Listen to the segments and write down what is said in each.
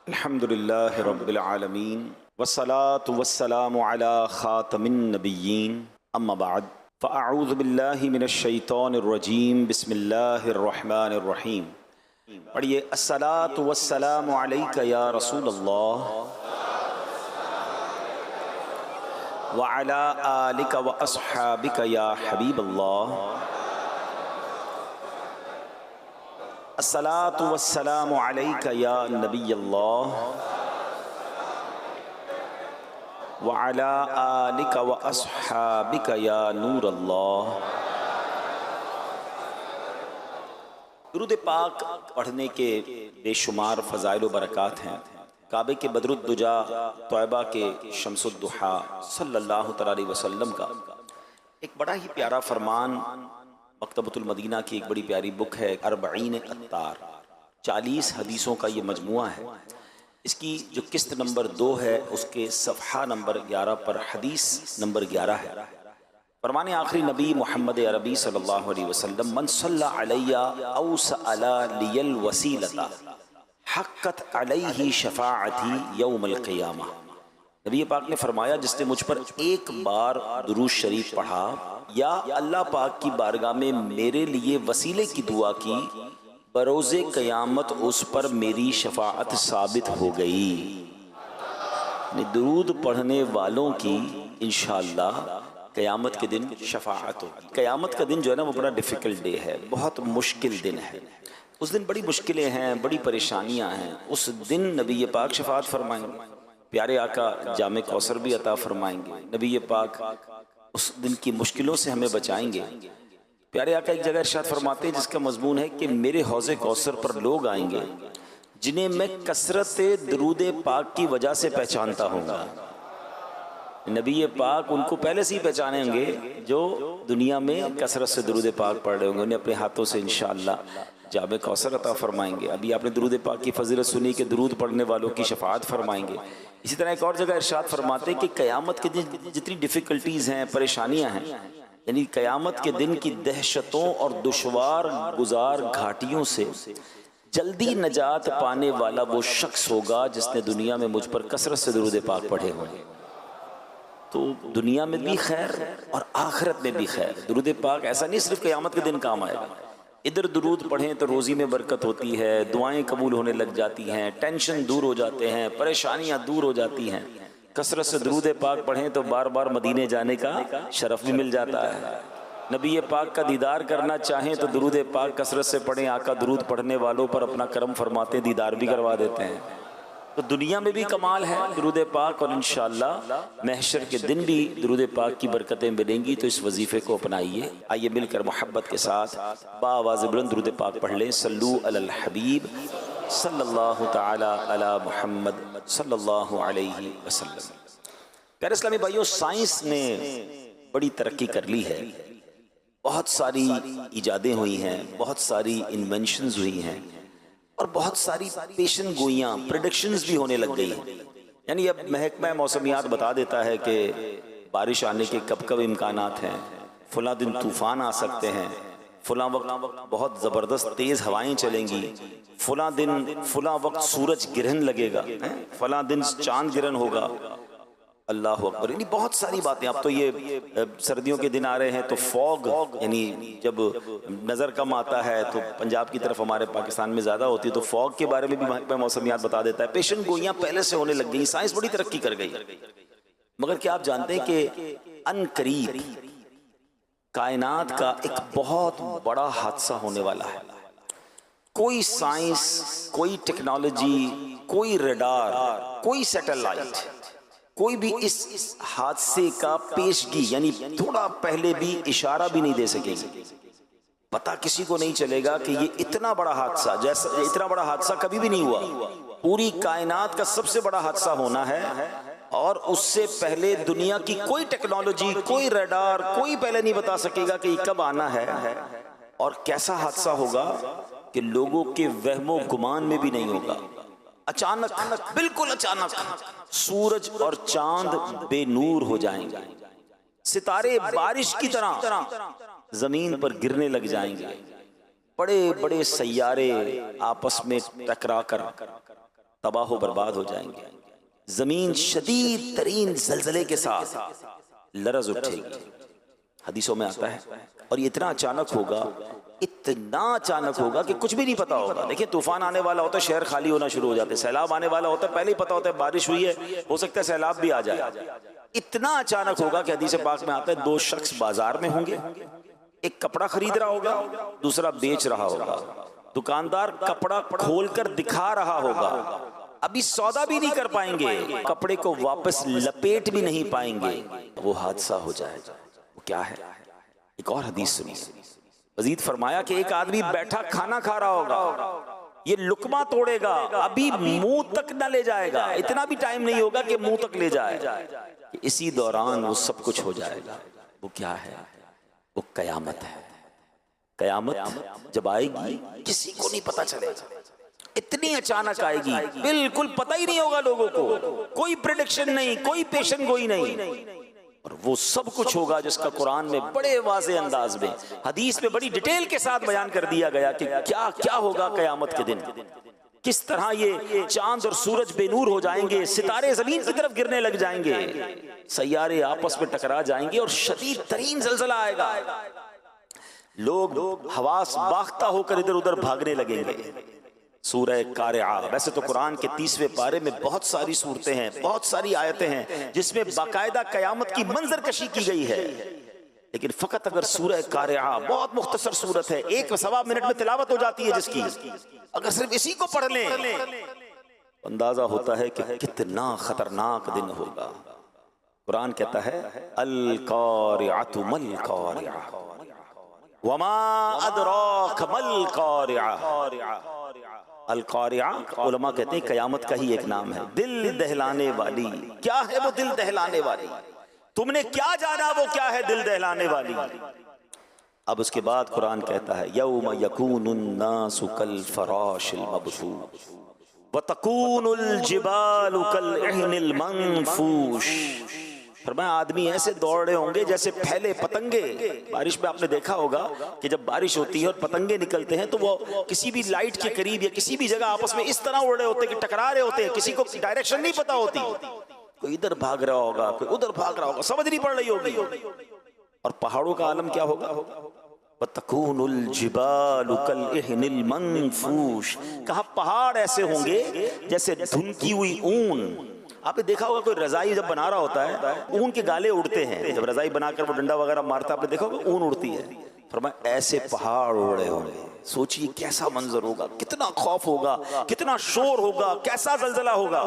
अल्हम्दुलिल्लाहि रब्बिल आलमीन वस्सलातु वस्सलामु अला खातमिन नबिय्यीन अम्मा बाद फ़अऊज़ु बिल्लाहि मिनश शैतानिर रजीम बिस्मिल्लाहिर रहमानिर रहीम। पढ़िए अस्सलातु वस्सलामु अलैका या रसूलल्लाह व अला आलिका व अस्हाबिका या हबीबल्लाह। अस्सलातु वस्सलामु अलैका या नबियल्लाह व अला आलिका व अस्हाबिका या नूरल्लाह। दुरूद पाक पढ़ने के बेशुमार फ़ज़ाइल व बरक़ात हैं। काबे के बदरुद्दुजा तौबा के शम्सुद्दुहा सल्लल्लाहु अलैहि वसल्लम का एक बड़ा ही प्यारा फरमान मकतबतुल मदीना की एक बड़ी प्यारी बुक है अरबईन अत्तार। 40 हदीसों का ये मजमुआ है। इसकी जो किस्त नंबर 2 है उसके सफ़हा नंबर 11 पर हदीस नंबर 11 है। फरमाने आखिरी नबी मोहम्मद अरबी सल्लल्लाहु अलैहि वसल्लम मन सल्ला अलैया औ सअला लियल वसीलता हक़्क़त अलैहि शफ़ाअती यौमल क़ियामा। नबी पाक ने फरमाया जिसने मुझ पर एक बार दुरूद शरीफ पढ़ा या अल्लाह पाक की बारगाह में मेरे लिए वसीले की दुआ की, बरोज़े क़यामत उस पर मेरी शफ़ाअत साबित हो गई। दुरूद पढ़ने वालों की इंशाअल्लाह क़यामत के दिन शफ़ाअत होगी। क़यामत का दिन जो है ना वो बड़ा डिफ़िकल्ट डे है, बहुत मुश्किल दिन है। उस दिन बड़ी मुश्किलें हैं, बड़ी परेशानियां हैं। उस दिन नबी पाक शफ़ाअत फरमाएंगे, प्यारे आका जामे कौसर भी अता फरमाएंगे। नबी पाक उस दिन की मुश्किलों से हमें बचाएंगे। प्यारे आका एक जगह इरशाद फरमाते हैं जिसका मजमून है कि मेरे हौज़े कौसर पर लोग आएंगे जिन्हें मैं कसरत दुरूद पाक की वजह से पहचानता हूँगा। नबी पाक उनको पहले से ही पहचानेंगे जो दुनिया में कसरत से दुरूद पाक पढ़ रहे होंगे। उन्हें अपने हाथों से इंशाअल्लाह जामे कौसर अता फरमाएंगे। अभी आपने दुरूद पाक की फजीलत सुनी कि दुरूद पढ़ने वालों की शफ़ाअत फरमाएंगे। इसी तरह एक और जगह इरशाद फरमाते हैं कि क़यामत के दिन जितनी डिफ़िकल्टीज़ हैं, परेशानियां हैं, यानी क़यामत के दिन की दहशतों और दुश्वार गुजार घाटियों से जल्दी नजात पाने वाला वो शख्स होगा जिसने दुनिया में मुझ पर कसरत से दुरूद पाक पढ़े होंगे। तो दुनिया में भी खैर और आखिरत में भी खैर। दुरूद पाक ऐसा नहीं सिर्फ क़यामत के दिन काम आएगा। इधर दुरूद पढ़ें तो रोज़ी में बरकत होती है, दुआएं कबूल होने लग जाती हैं, टेंशन दूर हो जाते हैं, परेशानियां दूर हो जाती हैं। कसरत से दुरूद पाक पढ़ें तो बार बार मदीने जाने का शरफ भी मिल जाता है। नबी पाक का दीदार करना चाहें तो दुरूद पाक कसरत से पढ़ें। आका दुरूद पढ़ने वालों पर अपना करम फरमाते, दीदार भी करवा देते हैं। तो दुनिया में भी कमाल है दुरूद पाक, और इंशाअल्लाह महशर के दिन भी दुरूद पाक की बरकतें मिलेंगी। तो इस वजीफ़े को अपनाइए। आइए मिलकर मोहब्बत के साथ बाआवाज़ बुलंद दुरूद पाक पढ़ लें। सल्लू अलल हबीब सल्लल्लाहु तआला अला मुहम्मद सल्लल्लाहु अलैहि वसल्लम। प्यारे इस्लामी भाइयों, साइंस ने बड़ी तरक्की कर ली है। बहुत सारी इजादें हुई हैं, बहुत सारी इन्वेंशंस हुई हैं और बहुत सारी पेशन गोइयाँ, प्रेडिक्शंस भी होने लग गई हैं। यानी अब महकमा मौसमियात बता देता है कि बारिश आने के कब कब इम्कानात हैं, फलां दिन तूफ़ान आ सकते हैं, फलां वक्त बहुत ज़बरदस्त तेज़ हवाएं चलेंगी, फलां दिन फलां वक्त सूरज ग्रहण लगेगा, फलां दिन चांद ग्रहण होगा। अल्लाह अकबर। यानी बहुत सारी बातें। अब तो ये सर्दियों के दिन आ रहे हैं तो फॉग, यानी जब नज़र कम आता है तो पंजाब की तरफ हमारे पाकिस्तान में ज़्यादा होती है, तो फॉग के बारे में भी मौसमियात बता देता है। पेशन गोइयाँ पहले से होने लग गई। साइंस बड़ी तरक्की कर गई। मगर क्या आप जानते हैं कि अनकरीब कायनात का एक बहुत बड़ा हादसा होने वाला है। कोई साइंस, कोई टेक्नोलॉजी, कोई रडार, कोई सैटेलाइट, कोई भी इस हादसे का पेशगी यानी थोड़ा पहले भी इशारा भी नहीं दे सकेगी। पता किसी को नहीं चलेगा कि ये इतना बड़ा हादसा, जैसा इतना बड़ा हादसा कभी भी नहीं हुआ। पूरी कायनात का सबसे बड़ा हादसा होना है और उससे पहले दुनिया की कोई टेक्नोलॉजी, कोई रडार, कोई पहले नहीं बता सकेगा कि ये कब आना है और कैसा हादसा होगा कि लोगों के वहमो गुमान में भी नहीं होगा। अचानक, बिल्कुल अचानक सूरज और चांद बेनूर हो जाएंगे, सितारे बारिश की तरह जमीन पर गिरने लग जाएंगे, बड़े बड़े सैयारे आपस में टकरा कर तबाह बर्बाद हो जाएंगे। जमीन शदीद तरीन जलजले के साथ लरज उठेगी, हदीसों में आता है। और ये इतना अचानक होगा, इतना अचानक होगा कि कुछ भी नहीं पता होगा। देखिए, तूफान आने वाला होता है, शहर खाली होना शुरू हो जाते हैं, सैलाब आने वाला होता है, पहले ही पता होता है बारिश हुई है, हो सकता है सैलाब भी आ जाए। इतना अचानक होगा कि हदीस पाक में आता है, दो शख्स बाजार में होंगे, एक कपड़ा खरीद रहा होगा, दूसरा बेच रहा होगा। दुकानदार कपड़ा खोलकर दिखा रहा होगा, अभी सौदा भी नहीं कर पाएंगे, कपड़े को वापस लपेट भी नहीं पाएंगे, वो हादसा हो जाएगा। वो क्या है? एक और हदीस सुनिए। मजीद फरमाया कि एक आदमी बैठा खाना खा रहा होगा, ये लुकमा तोड़ेगा, अभी मुंह तक न ले जाएगा, इतना भी टाइम नहीं होगा कि मुंह तक ले जाए, इसी दौरान वो सब कुछ हो जाएगा। वो क्या है? वो कयामत है। कयामत जब आएगी किसी को नहीं पता चलेगा, इतनी अचानक आएगी, बिल्कुल पता ही नहीं होगा लोगों को, कोई प्रेडिक्शन नहीं, कोई पेशन गोई नहीं। और वो सब कुछ होगा जिसका कुरान में बड़े वाज़े अंदाज में, हदीस में बड़ी डिटेल के साथ बयान कर दिया गया कि क्या क्या होगा कयामत के दिन, किस तरह ये चांद और सूरज बेनूर हो जाएंगे, सितारे जमीन की तरफ गिरने लग जाएंगे, सैयारे आपस में टकरा जाएंगे और शदीद तरीन जलजला आएगा। लोग हवास बाख्ता होकर इधर उधर भागने लगेंगे। सूरह कारिआ, वैसे तो कुरान के 30वें पारे में बहुत सारी सूरतें हैं, बहुत सारी आयतें हैं जिसमें बाकायदा कयामत की मंजर कशी की गई है, लेकिन फकत अगर सूरह कारिआ, बहुत मुख्तसर सूरत है, 1-1.25 मिनट में तिलावत हो जाती है जिसकी, अगर सिर्फ इसी को पढ़ लें अंदाजा होता है कि कितना खतरनाक दिन होगा। कुरान कहता है, अल कारिअतु मल कारिआ वमा अदराक मल कारिआ। अल कारिआ उलमा कहते हैं कयामत का ही एक नाम है, दिल दहलाने वाली। क्या है वो दिल दहलाने वाली? तुमने क्या जाना वो क्या है दिल दहलाने वाली? अब उसके बाद कुरान कहता है, यौम यकूनुन नासु कल फराशिल मबसूस व तकूनुल जिबालु कल इहनिल मंफूश। फरमाया, आदमी ऐसे दौड़ रहे होंगे जैसे फैले पतंगे। बारिश में आपने देखा होगा कि जब बारिश होती है और पतंगे निकलते हैं तो वो किसी भी लाइट के करीब या किसी भी जगह आपस में इस तरह उड़ रहे होते हैं कि टकरा रहे होते हैं, किसी को डायरेक्शन नहीं पता होती, कोई इधर भाग रहा होगा, कोई उधर भाग रहा होगा, समझ नहीं पड़ रही होगी। और पहाड़ों का आलम क्या होगा? वतकूनुल जिबालु कल इहनिल मंफूश। कहा पहाड़ ऐसे होंगे जैसे धुनकी हुई ऊन। आपने देखा होगा कोई रजाई जब बना रहा होता है, ऊन के गाले उड़ते हैं, जब रजाई बनाकर वो डंडा वगैरह मारता है, आपने देखा होगा ऊन उड़ती है। फरमाया ऐसे पहाड़ उड़ रहे होंगे। सोचिए कैसा मंजर होगा, कितना खौफ होगा, कितना शोर होगा, कैसा जलजला होगा।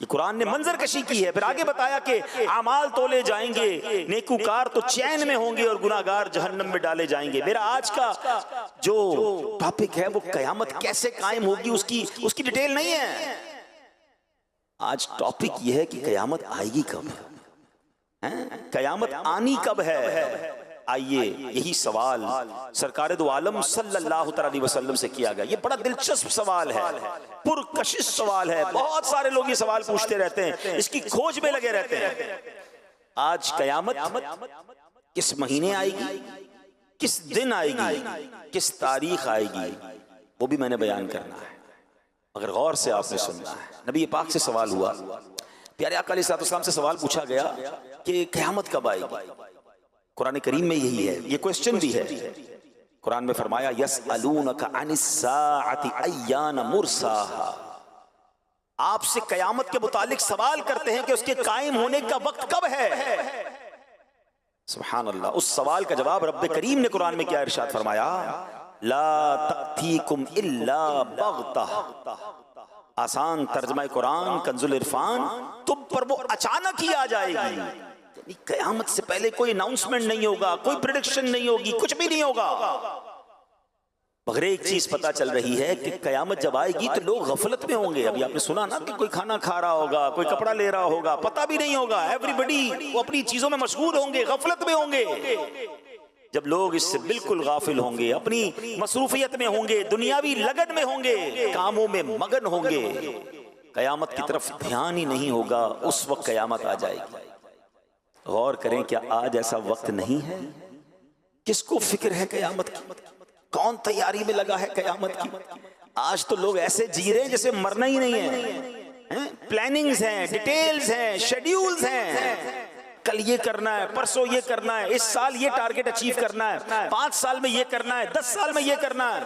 ये कुरान ने मंजर कशी की है। फिर आगे बताया कि आमाल तोले जाएंगे, नेकूकार तो चैन में होंगे और गुनाहगार जहन्नम में डाले जाएंगे। मेरा आज का जो टॉपिक है वो कयामत कैसे कायम होगी उसकी डिटेल नहीं है। आज टॉपिक यह है कि कयामत आएगी कब है, कयामत आनी कब है। आइए यही सवाल सरकार दो आलम सल्लल्लाहु अलैहि वसल्लम से किया गया। ये बड़ा दिलचस्प सवाल है, पुरकशिश सवाल है। बहुत सारे लोग ये सवाल पूछते रहते हैं, इसकी खोज में लगे रहते हैं। आज कयामत किस महीने आएगी, किस दिन आएगी, किस तारीख आएगी, वो भी मैंने बयान करना है, मगर गौर से आपने सुनना है। नबी पाक से सवाल हुआ, प्यारे आका अलैहिस्सलाम से सवाल पूछा गया कि क़यामत कब आएगी। कुरान करीम में यही है, ये क्वेश्चन भी है। कुरान में फरमाया, यसअलूनका अनिस्साअति अय्याना मुरसाहा। आपसे कयामत के मुतालिक सवाल करते हैं कि उसके कायम होने का वक्त कब है। सुभान अल्लाह। उस सवाल का जवाब रब्बे करीम ने कुरान में क्या इरशाद फरमाया, ला तअतीकुम इल्ला बग़ता। आसान तर्जमा कुरान कंजुल इरफान, तुम पर वो अचानक ही आ जाएगी। कयामत से पहले कोई अनाउंसमेंट नहीं होगा, कोई प्रेडिक्शन नहीं होगी, कुछ भी नहीं होगा। मगर एक चीज पता चल रही है कि कयामत जब आएगी तो लोग गफलत में होंगे। अभी आपने सुना ना कि कोई खाना खा रहा होगा, कोई कपड़ा ले रहा होगा, पता भी नहीं होगा। एवरीबडी वो अपनी चीजों में मशगूल होंगे, गफलत में होंगे। जब लोग इससे बिल्कुल गाफिल होंगे, अपनी मसरूफियत में होंगे, दुनियावी लगन में होंगे, कामों में मगन होंगे, कयामत की तरफ ध्यान ही नहीं होगा, उस वक्त कयामत आ जाएगी। गौर करें, क्या आज ऐसा वक्त नहीं है? किसको फिक्र है कयामत की? कौन तैयारी में लगा है कयामत की? आज तो लोग ऐसे जी रहे हैं जैसे मरना ही नहीं है। प्लानिंग्स हैं, डिटेल्स हैं, शेड्यूल्स हैं, कल ये करना है, परसों ये करना है, इस साल ये टारगेट अचीव करना है, 5 साल में ये करना है, 10 साल में ये करना है।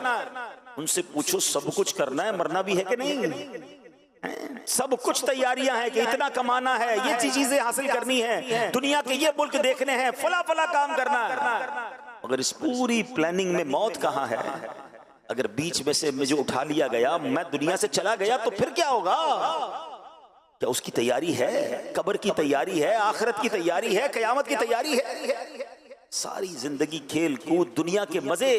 उनसे पूछो सब कुछ करना है, मरना भी है कि नहीं? सब कुछ तैयारियां हैं कि इतना कमाना है, ये चीजें हासिल करनी है, दुनिया के ये मुल्क देखने हैं, फला फला काम करना है। अगर इस पूरी प्लानिंग में मौत कहाँ है? अगर बीच में से मुझे उठा लिया गया, मैं दुनिया से चला गया, तो फिर क्या होगा? क्या उसकी तैयारी है? कब्र की तैयारी है, आखिरत की तैयारी है, कयामत की तैयारी है। सारी जिंदगी खेल कूद, दुनिया के मजे,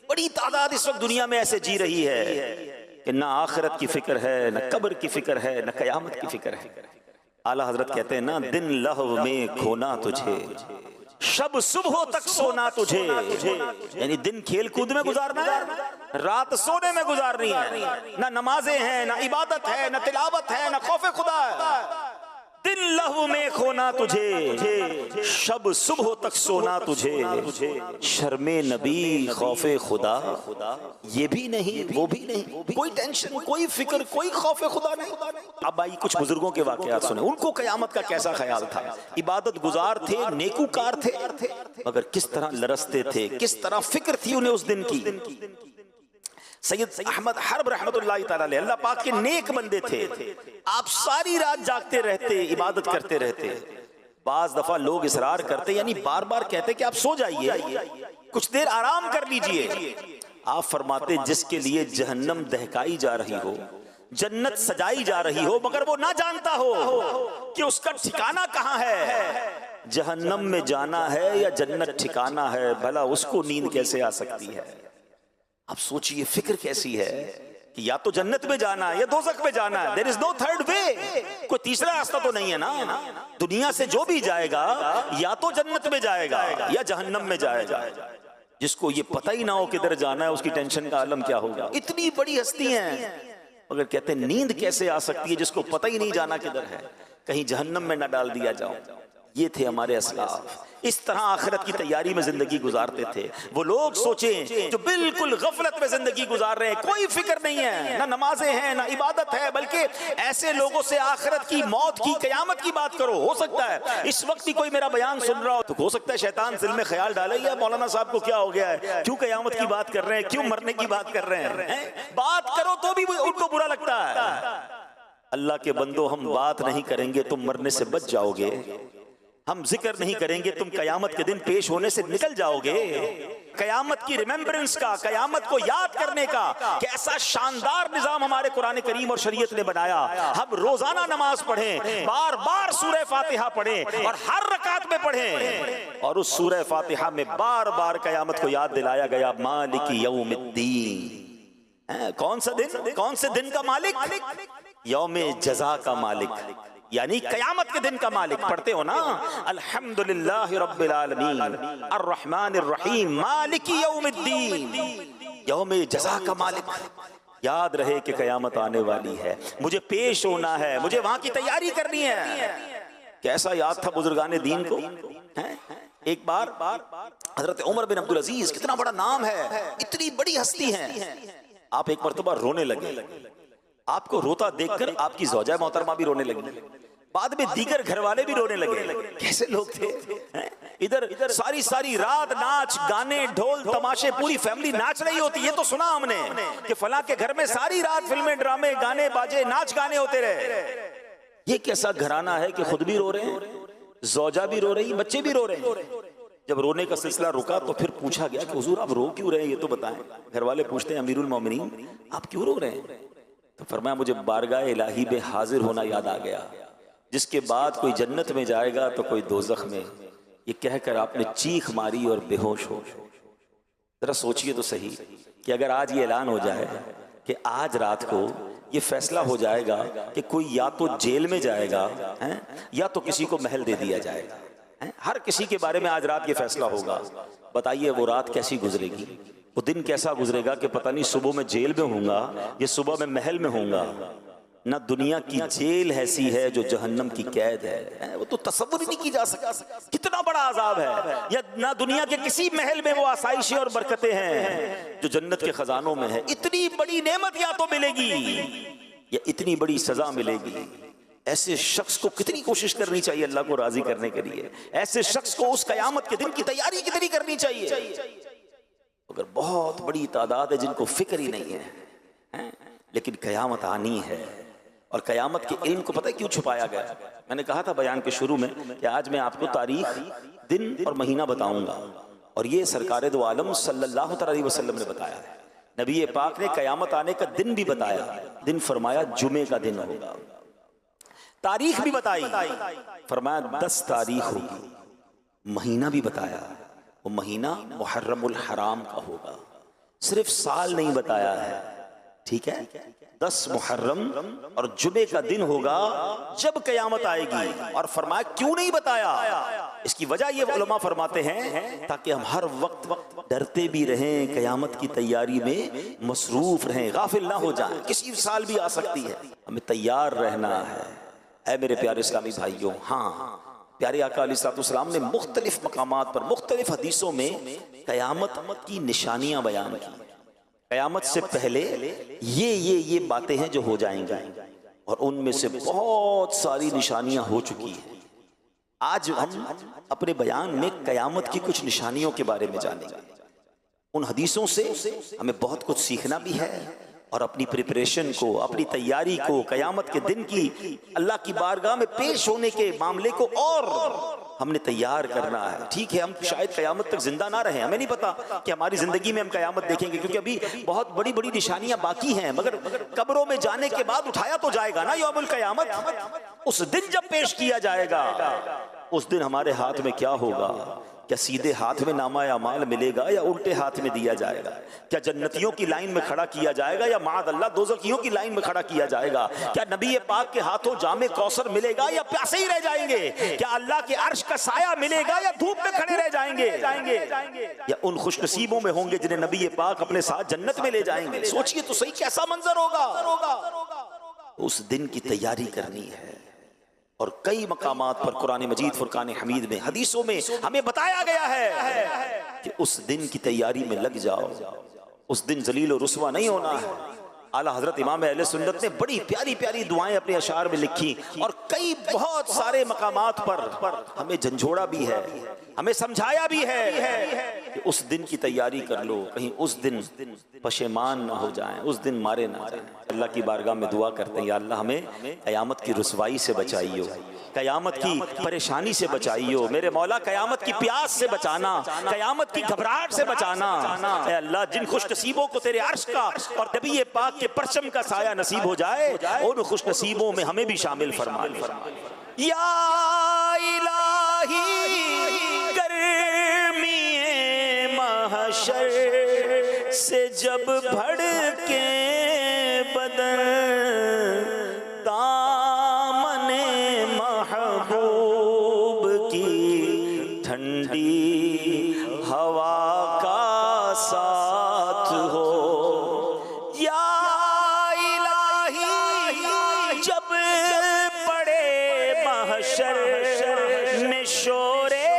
बड़ी तादाद इस वक्त दुनिया में ऐसे जी रही है कि ना आखिरत की फिक्र है, न कब्र की फिक्र है, न कयामत की फिक्र है। आला हजरत कहते हैं ना, दिन लहव में खोना तुझे, शब सुबह तक सोना तुझे। यानी दिन खेल कूद में गुजारना है, रात सोने में गुजारनी है। ना नमाजें हैं, ना इबादत है, ना तिलावत है, ना खौफे खुदा है। दिन लहू में खोना तुझे, शब सुबह तक सोना तुझे। शर्मे नबी खौफे खुदा, ये भी नहीं वो भी नहीं, कोई टेंशन, कोई फिक्र, कोई खौफे खुदा नहीं। अब आई कुछ बुजुर्गों के वाकयात सुने, उनको कयामत का कैसा ख्याल था। इबादत गुजार थे, नेकूकार थे, मगर किस तरह लरसते थे, किस तरह फिक्र थी उन्हें उस दिन की। सैयद अहमद हर्ब रहमतुल्लाह तआला अलैह, अल्लाह पाक के नेक बंदे थे। आप सारी रात जागते रहते, इबादत करते रहते। बाज दफा लोग इसरार करते, यानी बार बार कहते कि आप सो जाइए, कुछ देर आराम कर लीजिए। आप फरमाते, जिसके लिए जहन्नम दहकाई जा रही हो, जन्नत सजाई जा रही हो, मगर वो ना जानता हो कि उसका ठिकाना कहाँ है। जहन्नम में जाना है या जन्नत ठिकाना है, भला उसको नींद कैसे आ सकती है? आप सोचिए फिक्र कैसी है कि या तो जन्नत में जाना है या दोज़ख में जाना है। There is no third way, कोई तीसरा रास्ता तो नहीं है ना। दुनिया से जो भी जाएगा या तो जन्नत में जाएगा या जहन्नम में जाएगा। जिसको ये पता ही ना हो किधर जाना है, उसकी टेंशन का आलम क्या होगा। इतनी बड़ी हस्ती हैं, मगर कहते हैं नींद कैसे आ सकती है जिसको पता ही नहीं जाना किधर है, कहीं जहन्नम में ना डाल दिया जाओ। ये थे हमारे असलाफ, इस तरह आखिरत की तैयारी में जिंदगी गुजारते थे। वो लोग सोचें जो बिल्कुल गफलत में जिंदगी गुजार रहे हैं, कोई फिक्र नहीं है, ना नमाजें हैं, ना इबादत है, बल्कि ऐसे लोगों से आखिरत की, मौत की, कयामत की बात करो। हो सकता है इस वक्त भी कोई मेरा बयान सुन रहा हो, तो हो सकता है शैतान दिल में ख्याल डाले, या मौलाना साहब को क्या हो गया है, क्यों कयामत की बात कर रहे हैं, क्यों मरने की बात कर रहे हैं। बात करो तो भी उनको बुरा लगता है। अल्लाह के बंदो, हम बात नहीं करेंगे तुम मरने से बच जाओगे, हम जिक्र नहीं करेंगे तुम कयामत के दिन पेश होने से निकल जाओगे। कयामत की रिमेम्बरेंस का, कयामत को याद करने का कैसा शानदार निजाम हमारे कुरान करीम और शरीयत ने बनाया। हम रोजाना नमाज पढ़ें, बार बार सूरह फातिहा पढ़ें और हर रकात में पढ़ें, और उस सूरह फातिहा में बार बार कयामत को याद दिलाया गया, मालिक यौमिद्दीन। कौन सा दिन, कौन से दिन का मालिक? यौमे जज़ा का मालिक, यानी कयामत के दिन का मालिक। पढ़ते हो ना, अल्हम्दुलिल्लाहि रब्बिल आलमीन अर्रहमानिर रहीम मालिकी यौमिद्दीन, यौमे जज़ा का मालिक। याद रहे कि कयामत आने वाली है, मुझे पेश होना है, मुझे वहां की तैयारी करनी है। कैसा याद था बुजुर्गाने दीन को। एक बार हजरत उमर बिन अब्दुल अजीज, कितना बड़ा नाम है, इतनी बड़ी हस्ती है। आप एक मर्तबा रोने लगे, आपको रोता देखकर आपकी ज़ौजा मोहतरमा भी रोने लगी, बाद में दीगर घर वाले भी रोने लगे। कैसे लोग थे, इधर सारी सारी रात नाच गाने, ढोल तमाशे, पूरी फैमिली नाच रही होती। ये तो सुना हमने कि फला के घर में सारी रात फिल्में, ड्रामे, गाने बाजे, नाच गाने होते रहे। ये कैसा घराना है कि खुद भी रो रहे हैं, ज़ौजा भी रो रही, बच्चे भी रो रहे हैं। जब रोने का सिलसिला रुका तो फिर पूछा गया कि हुजूर आप रो क्यों रहे हैं, ये तो बताएं। घर वाले पूछते हैं, अमीरुल मोमिनीन आप क्यों रो रहे हैं? तो फरमाया, मुझे बारगाह इलाही में हाजिर होना याद आ गया, जिसके बाद कोई जन्नत में जाएगा तो कोई दोज़ख में। ये कहकर आपने चीख मारी और बेहोश हो। जरा सोचिए तो सही कि अगर आज ये ऐलान हो जाए कि आज रात को ये फैसला हो जाएगा कि कोई या तो जेल में जाएगा है, या तो किसी को महल दे दिया जाएगा है? हर किसी के बारे में आज रात ये फैसला होगा। बताइए वो रात कैसी गुजरेगी, वो दिन कैसा गुजरेगा कि पता नहीं सुबह में जेल में होऊंगा या सुबह में महल में होऊंगा। ना दुनिया की जेल ऐसी है जो जहन्नम की कैद है, वो तो तसव्वुर ही नहीं की जा सकता कितना बड़ा अजाब है। या ना दुनिया के किसी महल में वो आसाइशें और बरकतें हैं जो जन्नत के खजानों में है। इतनी बड़ी नेमत या तो मिलेगी या इतनी बड़ी सजा मिलेगी। ऐसे शख्स को कितनी कोशिश करनी चाहिए अल्लाह को राजी करने के लिए। ऐसे शख्स को उस कयामत के दिन की तैयारी कितनी करनी चाहिए। अगर बहुत बड़ी तादाद है जिनको फिक्र ही नहीं है, लेकिन कयामत आनी है। और कयामत के इल्म को पता है क्यों छुपाया गया? मैंने कहा था बयान के शुरू में कि आज मैं आपको तारीख, दिन और महीना बताऊंगा, और ये सरकार दो आलम सल्लल्लाहु अलैहि वसल्लम ने बताया है। नबी पाक ने कयामत आने का दिन भी बताया। दिन फरमाया जुमे का दिन होगा। तारीख भी बताई, फरमाया 10 तारीख होगी। महीना भी बताया, वो महीना मुहर्रमुल हराम का होगा। सिर्फ साल नहीं बताया है, ठीक है? 10 मुहर्रम और जुमे का दिन होगा जब कयामत आएगी। और फरमाया क्यों नहीं बताया? इसकी वजह ये उलमा फरमाते हैं ताकि हम हर वक्त डरते भी रहें, कयामत की तैयारी में मसरूफ रहें, गाफिल ना हो जाएं। किसी साल भी आ सकती है, हमें तैयार रहना है। ऐ मेरे प्यारे इस्लामी भाइयों, हाँ, प्यारे आका अलैहिस्सलाम ने मुख्तलिफ मकामात पर मुख्तलिफ हदीसों में कयामत की निशानियां बयान की। कयामत से पहले ये बातें हैं जो हो जाएंगी, और उनमें से बहुत सारी निशानियां हो चुकी हैं। आज हम अपने बयान में कयामत की कुछ निशानियों के बारे में जानेंगे। उन हदीसों से हमें बहुत कुछ सीखना भी है, और अपनी प्रिपरेशन को, अपनी तैयारी को, कयामत के दिन की अल्लाह की बारगाह में पेश होने के मामले को और हमने तैयार करना है। ठीक है, हम शायद कयामत तक जिंदा ना रहें, हमें नहीं पता कि हमारी जिंदगी में हम कयामत देखेंगे, क्योंकि अभी बहुत बड़ी बड़ी निशानियां बाकी हैं। मगर कब्रों में जाने के बाद उठाया तो जाएगा ना यौमुल कयामत। उस दिन जब पेश किया जाएगा, उस दिन हमारे हाथ में क्या होगा? क्या सीधे हाथ में नामा अमाल मिलेगा या उल्टे हाथ में दिया जाएगा? क्या जन्नतियों की लाइन में खड़ा किया जाएगा या माअल्लाह दोज़खियों की लाइन में खड़ा किया जाएगा? क्या नबी पाक के हाथों जामे कौसर मिलेगा या प्यासे ही रह जाएंगे? क्या अल्लाह के अर्श का साया मिलेगा या धूप में खड़े रह जाएंगे? या उन खुशनसीबों में होंगे जिन्हें नबी पाक अपने साथ जन्नत में ले जाएंगे? सोचिए तो सही, कैसा मंजर होगा। उस दिन की तैयारी करनी है। और कई मकामात पर कुरान मजीद फुरकान हमीद में, हदीसों में हमें बताया गया है कि उस दिन की तैयारी में लग जाओ। उस दिन जलील और रुसवा नहीं होना है। आला हजरत इमाम अहले सुन्नत ने बड़ी प्यारी प्यारी दुआएं अपने अशार में लिखी, और कई बहुत सारे मकामात पर हमें झंझोड़ा भी है, हमें समझाया भी है कि उस दिन की तैयारी कर लो, कहीं उस दिन पशेमान ना हो जाएं, उस दिन मारे ना जाएं। अल्लाह की बारगाह में दुआ करते हैं, या अल्लाह हमें कयामत की रुसवाई से बचाइयो, कयामत की परेशानी से बचाइयो। मेरे मौला कयामत की प्यास से बचाना, कयामत की घबराहट से बचाना। ऐ अल्लाह, जिन खुशनसीबों को तेरे अर्श का और नबी पाक के परचम का साया नसीब हो जाए, उन खुशनसीबों में हमें भी शामिल फरमा। या इलाही गर्मी महशर से जब भड़के बदन, दामने महबूब की ठंडी हवा का साथ हो। या इलाही जब पड़े महशर में शोरे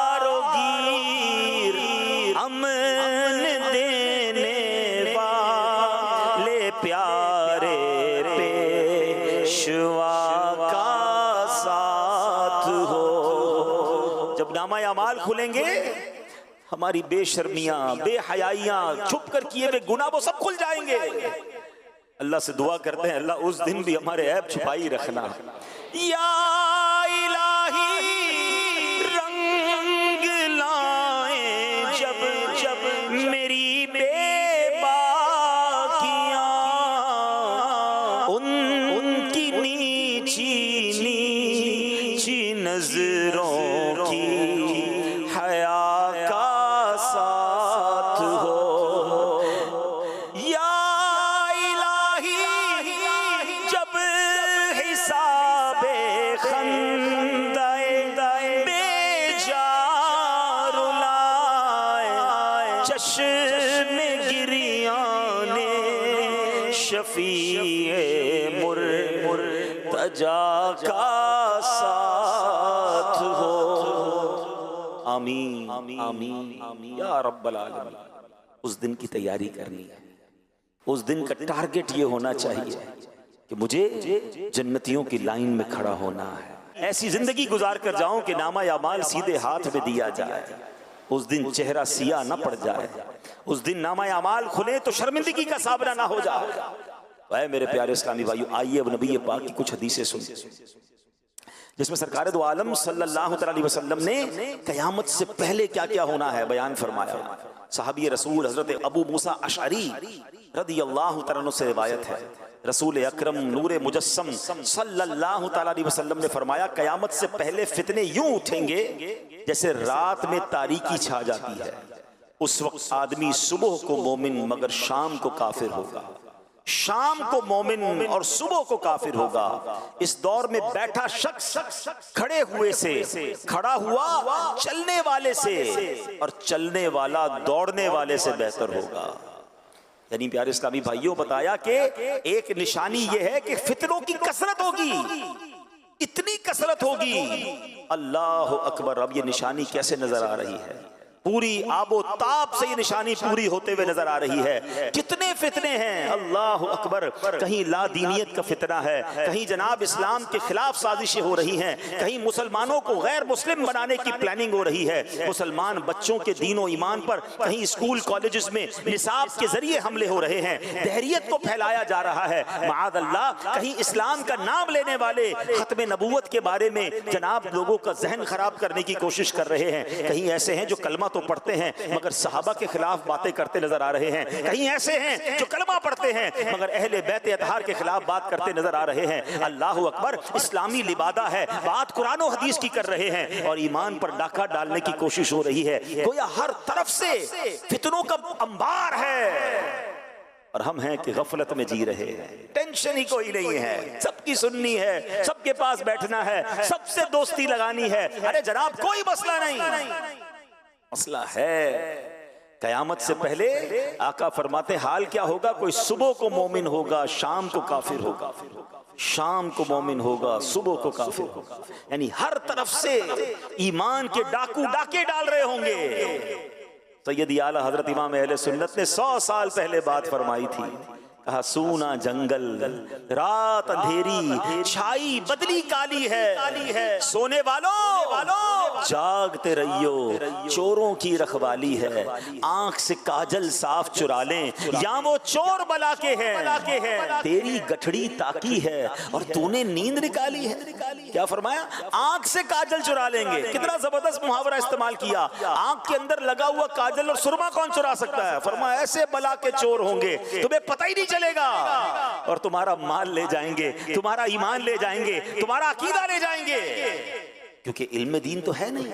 दारोगीर, अमन देने वाले प्यारे पेशवा का साथ हो। जब नामा अमाल खुलेंगे, हमारी बेशर्मियां, बेहयाइयां, छुप कर किए हुए गुनाह वो सब खुल जाएंगे। अल्लाह से दुआ करते हैं, अल्लाह उस दिन भी हमारे ऐब छुपाई रखना। या इलाही रंग लाए जब जब मेरी बेबाकियां, उनकी नीची नीची नजरों की हया का साथ हो। या शफ़ी रजा का साथ हो। आमीन आमीन या रब्बल आलमीन। उस दिन की तैयारी करनी है। उस दिन का टारगेट ये होना चाहिए कि मुझे जन्नतियों की लाइन में खड़ा होना है। ऐसी जिंदगी गुजार कर जाऊं कि नामा या माल सीधे हाथ में दिया जाए। उस दिन चेहरा सिया न पड़ जाए। उस दिन नामा या माल खुले तो शर्मिंदगी का सामना ना हो जाए। वह मेरे प्यारे इस्लामी भाइयों, आइए अब नबी पाक की कुछ हदीसें सुनिए जिसमें सरकार दो आलम सल्लल्लाहु अलैहि वसल्लम ने कयामत से पहले क्या क्या होना है बयान फरमाया। सहाबी रसूल हजरत अबू मूसा अशअरी रदियल्लाहु तआला अन्हु से रिवायत है, रसूल अकरम नूरे मुजस्सम सल्लल्लाहु अलैहि वसल्लम ने फरमाया, कयामत से पहले फितने यूं उठेंगे जैसे रात में तारीकी छा जाती है। उस वक्त आदमी सुबह को मोमिन मगर शाम को काफिर होगा, शाम को मोमिन और सुबह को काफिर होगा। इस दौर में बैठा शख्स खड़े हुए से, खड़ा हुआ चलने वाले से, और चलने वाला दौड़ने वाले से बेहतर होगा। यानी प्यारे इस्लामी भाइयों, बताया कि एक निशानी यह है कि फितनों की कसरत होगी, इतनी कसरत होगी। अल्लाह अकबर। अब ये निशानी कैसे नजर आ रही है? पूरी आबो ताब से ये निशानी पूरी होते हुए नजर आ रही है। कितने फितने हैं, अल्लाह अकबर। कहीं लादीनियत का फितना है, कहीं जनाब इस्लाम के खिलाफ साजिशें हो रही हैं, कहीं मुसलमानों को गैर मुस्लिम बनाने की प्लानिंग हो रही है, मुसलमान बच्चों के दीन और ईमान पर कहीं स्कूल कॉलेजेस में निसाब के जरिए हमले हो रहे हैं, दहरियत को फैलाया जा रहा है माअल्लाह। कहीं इस्लाम का नाम लेने वाले खत्म नबूवत के बारे में जनाब लोगों का जहन खराब करने की कोशिश कर रहे हैं। कहीं ऐसे हैं जो कलमा तो पढ़ते हैं मगर सहाबा के खिलाफ बातें करते नजर आ रहे हैं। कहीं ऐसे हैं जो कलमा पढ़ते हैं मगर अहले बैत अतहार के खिलाफ बात करते नजर आ रहे हैं। अल्लाह अकबर। इस्लामी लिबादा है, बात कुरान और हदीस की कर रहे हैं और ईमान पर डाका डालने की कोशिश हो रही है। गोया हर तरफ से फितनों का अंबार है और हम हैं कि गफलत में जी रहे हैं। टेंशन ही कोई नहीं है, सबकी सुननी है, सबके पास बैठना है, सबसे दोस्ती लगानी है। अरे जनाब कोई मसला नहीं, मसला है कयामत से पहले। आका फरमाते हाल क्या होगा? कोई सुबह को मोमिन होगा, शाम को काफिर होगा, शाम को मोमिन होगा, सुबह को काफिर होगा। यानी हर तरफ से ईमान के डाकू डाके डाल रहे होंगे। सैयदी आला हजरत इमाम अहले सुन्नत ने 100 साल पहले बात फरमाई थी। कहा सूना जंगल, रात अंधेरी, छाई बदली काली है, सोने वालों जागते रहियो, चोरों की रखवाली है। आंख से काजल साफ चुरा लें या वो चोर बला के हैं। तेरी गठड़ी ताकी है और तूने नींद निकाली है। क्या फरमाया? आंख से काजल चुरा लेंगे। कितना जबरदस्त मुहावरा इस्तेमाल किया। आंख के अंदर लगा हुआ काजल और सुरमा कौन चुरा सकता है? फरमाया ऐसे बला के चोर होंगे तुम्हें पता ही नहीं चलेगा और तुम्हारा माल ले जाएंगे, तुम्हारा ईमान ले जाएंगे, तुम्हारा अकीदा ले जाएंगे। क्योंकि इल्म दीन तो है नहीं,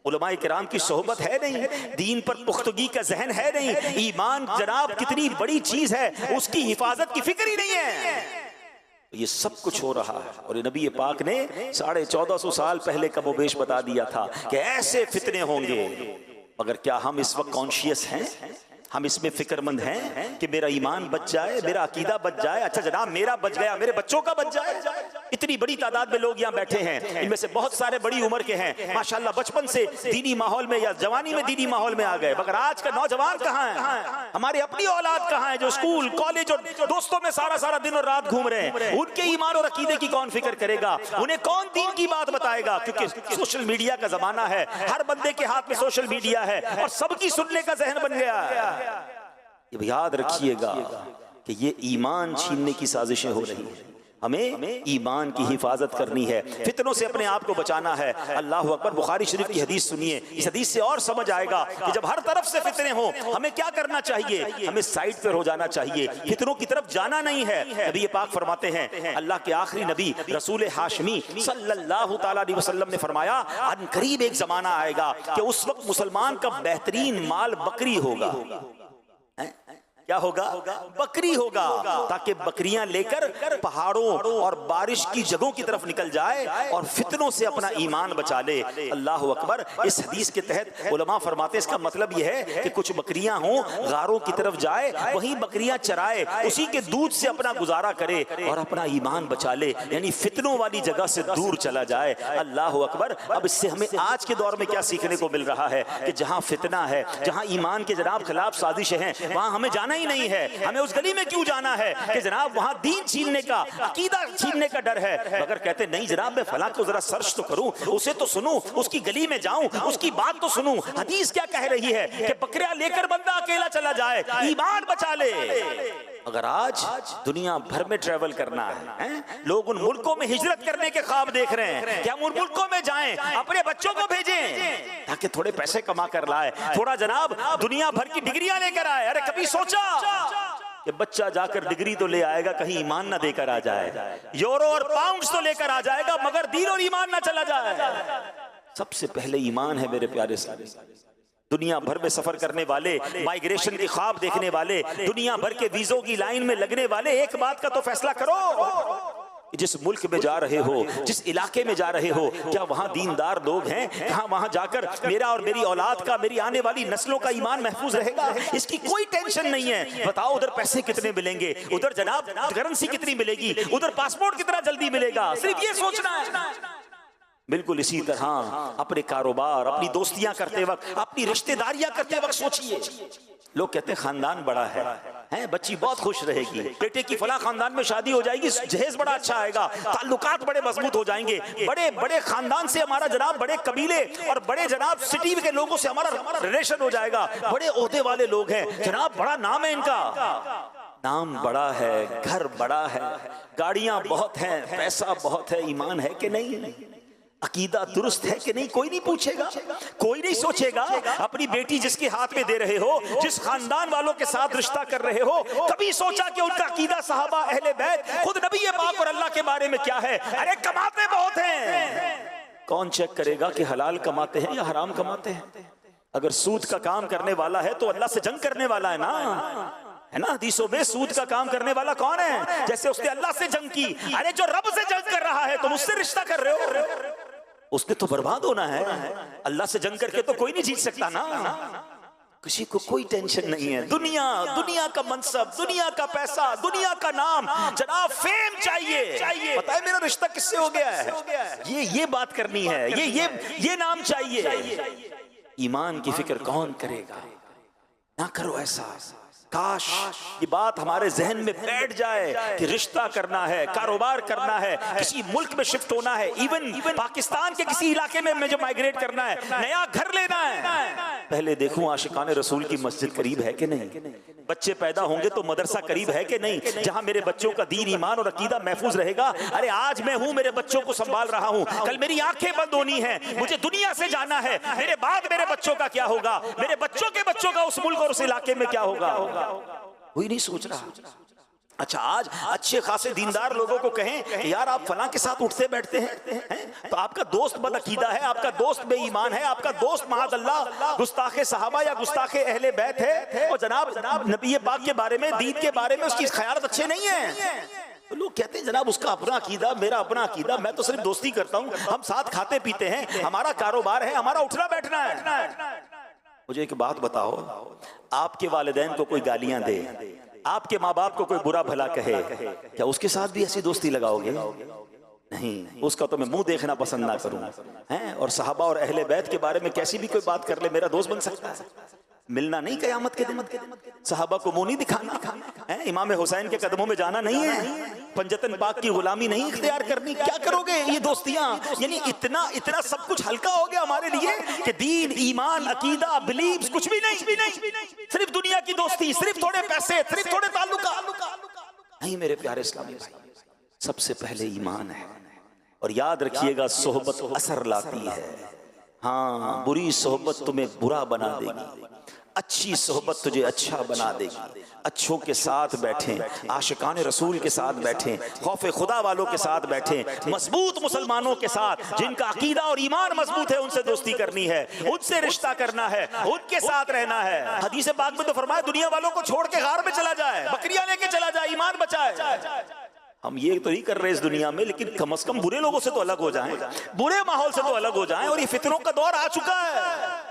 उलमाए किराम की सोहबत है नहीं, दीन पर पुख्तगी का जहन है नहीं, ईमान जनाब कितनी बड़ी चीज है उसकी हिफाजत की फिक्र ही नहीं है। ये सब कुछ हो रहा है और नबी पाक ने 1450 साल पहले कमोबेश बता दिया था कि ऐसे फितने होंगे। मगर क्या हम इस वक्त कॉन्शियस हैं? हम इसमें फिक्रमंद हैं कि मेरा ईमान बच जाए, मेरा अकीदा बच जाए? अच्छा जनाब मेरा बच गया, मेरे बच्चों का बच जाए। इतनी बड़ी तादाद में लोग यहाँ बैठे हैं, इनमें से बहुत सारे बड़ी उम्र के हैं, माशाल्लाह बचपन से दीनी माहौल में या जवानी में दीनी माहौल में आ गए। मगर आज का नौजवान कहाँ है? हमारी अपनी औलाद कहाँ है जो स्कूल कॉलेज और दोस्तों में सारा दिन और रात घूम रहे हैं? उनके ईमान और अकीदे की कौन फिक्र करेगा? उन्हें कौन दीन की बात बताएगा? क्योंकि सोशल मीडिया का जमाना है, हर बंदे के हाथ में सोशल मीडिया है और सबकी सुनने का जहन बन गया है। ये याद रखिएगा कि ये ईमान छीनने की साजिशें हो रही हैं। हमें ईमान की हिफाजत करनी है, फितनों से अपने आप को बचाना है। अल्लाह अकबर। बुखारी शरीफ की हदीस सुनिए, इस हदीस से और समझ आएगा कि जब हर तरफ से फितने हो हमें क्या करना चाहिए। हमें साइड पर हो जाना चाहिए, फितनों की तरफ जाना नहीं है। नबी पाक फरमाते हैं, अल्लाह के आखिरी नबी रसूल हाशमी सल्लल्लाहु अलैहि वसल्लम ने फरमाया, अन करीब एक जमाना आएगा कि उस वक्त मुसलमान का बेहतरीन माल बकरी होगा। क्या होगा? बकरी होगा, ताकि बकरियां लेकर पहाड़ों और बारिश की जगहों की तरफ निकल जाए और फितनों से अपना ईमान बचा ले। अल्लाह अकबर। इस हदीस के तहत उलमा फरमाते इसका मतलब यह है कि कुछ बकरियां हों, गारों की तरफ जाए, वहीं बकरियां चराए, उसी के दूध से अपना गुजारा करे और अपना ईमान बचा ले, यानी फितनों वाली जगह से दूर चला जाए। अल्लाह अकबर। अब इससे हमें आज के दौर में क्या सीखने को मिल रहा है कि जहां फितना है, जहां ईमान के जनाब खिलाफ साजिशें हैं, वहां हमें जाना ही नहीं है। हमें उस गली में क्यों जाना है कि जनाब वहां दीन छीनने का, अकीदा छीनने का डर है। मगर कहते नहीं जनाब, मैं फलां को जरा सर्च तो करूं, उसे तो सुनूं, उसकी गली में जाऊं, उसकी बात तो सुनूं। हदीस क्या कह रही है कि बकरियां लेकर बंदा अकेला चला जाए, ईमान बचा ले। अगर आज दुनिया भर में ट्रेवल करना है, लोग उन मुल्कों में हिजरत करने के ख्वाब देख रहे हैं कि हम उन मुल्कों में जाएं, अपने बच्चों को भेजें ताकि थोड़े पैसे कमा कर लाए, थोड़ा जनाब दुनिया भर की डिग्रियां लेकर आए। अरे कभी सोचा कि बच्चा जाकर डिग्री तो ले आएगा, कहीं ईमान ना देकर आ जाए, यूरो और पाउंड्स तो लेकर आ जाएगा, मगर दीन और ईमान ना चला जाए। सबसे पहले ईमान है मेरे प्यारे साथी। दुनिया भर में सफर करने वाले, माइग्रेशन के ख्वाब देखने वाले, दुनिया भर के वीजों की लाइन में लगने वाले, एक बात का तो फैसला करो, जिस मुल्क में जा रहे हो, जिस इलाके में जा रहे हो, क्या वहां दीनदार लोग हैं? कहां वहां जाकर मेरा और मेरी औलाद का, मेरी आने वाली नस्लों का ईमान महफूज रहेगा? इसकी कोई टेंशन नहीं है। बताओ उधर पैसे कितने मिलेंगे, उधर जनाब करेंसी कितनी मिलेगी, उधर पासपोर्ट कितना जल्दी मिलेगा, सिर्फ ये सोचना है। बिल्कुल इसी तरह अपने कारोबार, अपनी दोस्तियां करते वक्त, अपनी रिश्तेदारियां करते वक्त सोचिए। लोग कहते हैं खानदान बड़ा है, बच्ची बहुत खुश रहेगी, बेटे की फला खानदान में शादी हो जाएगी, जहेज बड़ा अच्छा आएगा, ताल्लुकात बड़े मजबूत हो जाएंगे, बड़े बड़े खानदान से हमारा जनाब, बड़े कबीले और बड़े जनाब सिटी के लोगों से हमारा रिलेशन हो जाएगा, बड़े ओहदे वाले लोग हैं जनाब, बड़ा नाम है इनका, नाम बड़ा है, घर बड़ा है, गाड़ियां बहुत हैं, पैसा बहुत है, ईमान है कि नहीं, अकीदा दुरुस्त है कि नहीं, कोई नहीं पूछेगा, कोई नहीं सोचेगा। अपनी बेटी जिसके हाथ में दे रहे हो, जिस खानदान वालों के साथ रिश्ता कर रहे हो, कभी सोचा कि उनका अकीदा, सहाबा, अहले बैत, खुद नबी पाक और अल्लाह के बारे में क्या है? अरे कमाते बहुत हैं, कौन चेक करेगा कि हलाल कमाते हैं या हराम कमाते हैं? अगर सूद का काम करने वाला है तो अल्लाह से जंग करने वाला है ना, है ना? हदीसों में सूद का काम करने वाला कौन है? जैसे उसने अल्लाह से जंग की। अरे जो रब से जंग कर रहा है तुम उससे रिश्ता कर रहे हो, उसने तो बर्बाद होना है। अल्लाह से जंग करके तो कोई नहीं जीत सकता ना। किसी को कोई टेंशन नहीं है। दुनिया का मनसब, दुनिया का पैसा, दुनिया का नाम, जनाब फेम चाहिए। पता है मेरा रिश्ता किससे हो गया है? ये बात करनी है, ये नाम चाहिए। ईमान की फिक्र कौन करेगा? ना करो ऐसा। काश ये बात हमारे जहन में बैठ जाए कि रिश्ता करना है, कारोबार करना है, किसी मुल्क में शिफ्ट होना है, इवन पाकिस्तान के किसी इलाके में मुझे माइग्रेट करना है, नया घर लेना है, पहले देखूं आशिकान रसूल की मस्जिद करीब है कि नहीं, बच्चे पैदा होंगे तो मदरसा करीब है कि नहीं, जहां मेरे बच्चों का दीन, ईमान और अकीदा महफूज रहेगा। अरे आज मैं हूं, मेरे बच्चों को संभाल रहा हूं, कल मेरी आंखें बंद होनी है, मुझे दुनिया से जाना है, मेरे बाद मेरे बच्चों का क्या होगा, मेरे बच्चों के बच्चों का उस मुल्क और उस इलाके में क्या होगा, कोई नहीं सोच रहा। अच्छा आज अच्छे खासे दीनदार लोगों को कहें यार आप फलां के साथ उठते बैठते हैं तो आपका दोस्त बदअकीदा है, आपका दोस्त बेईमान है, आपका दोस्त माअल्लाह गुस्ताखे सहाबा या गुस्ताखे अहले बैत है, और जनाब नबी पाक के बारे में, दीन के बारे में उसकी ख्याल अच्छे नहीं है। तो लोग कहते हैं जनाब उसका अपना अकीदा, मेरा अपना अकीदा, मैं तो सिर्फ दोस्ती करता हूं, हम साथ खाते पीते हैं, हमारा कारोबार है, हमारा उठना बैठना है। मुझे एक बात बताओ, आपके वालिदैन को कोई गालियां दे, आपके माँ बाप को कोई बुरा भला कहे, क्या उसके साथ भी ऐसी दोस्ती लगाओगे? नहीं, उसका तो मैं मुंह देखना पसंद ना करूं, हैं? और सहाबा और अहले बैत के बारे में कैसी भी कोई बात कर ले, मेरा दोस्त बन सकता है? मिलना नहीं कयामत के दिन, सहाबा को मुंह नहीं दिखाना है, इमाम हुसैन के कदमों में जाना नहीं है, पंजतन पाक की गुलामी नहीं इख्तियार करनी। क्या करोगे ये दोस्तियां? यानी इतना सब कुछ हल्का हो गया हमारे लिए कि दीन, ईमान, अकीदा, बिलीव्स कुछ भी नहीं, सिर्फ दुनिया की दोस्ती, सिर्फ थोड़े पैसे, सिर्फ थोड़े ताल्लुका। नहीं मेरे प्यारे इस्लामी भाई, सबसे पहले ईमान है। और याद रखिएगा सोहबत असर लाती है। हाँ, बुरी सोहबत तुम्हें बुरा बना देगी, अच्छी सोहबत तुझे अच्छा बना देगी। अच्छों के साथ बैठें, आशिकान रसूल के साथ बैठें, खौफ खुदा वालों के साथ बैठें, मजबूत मुसलमानों के साथ जिनका अकीदा और ईमान मजबूत है उनसे दोस्ती करनी है, उनसे रिश्ता करना है, उनके साथ रहना है। हदीस पाक में तो फरमाया दुनिया वालों को छोड़ के गार में चला जाए, बकरियां लेके चला जाए, ईमान बचाए। हम ये तो नहीं कर रहे इस दुनिया में, लेकिन कम से कम बुरे लोगों से तो अलग हो जाएं, बुरे माहौल से तो अलग हो जाएं। और ये फितनों का दौर आ चुका है।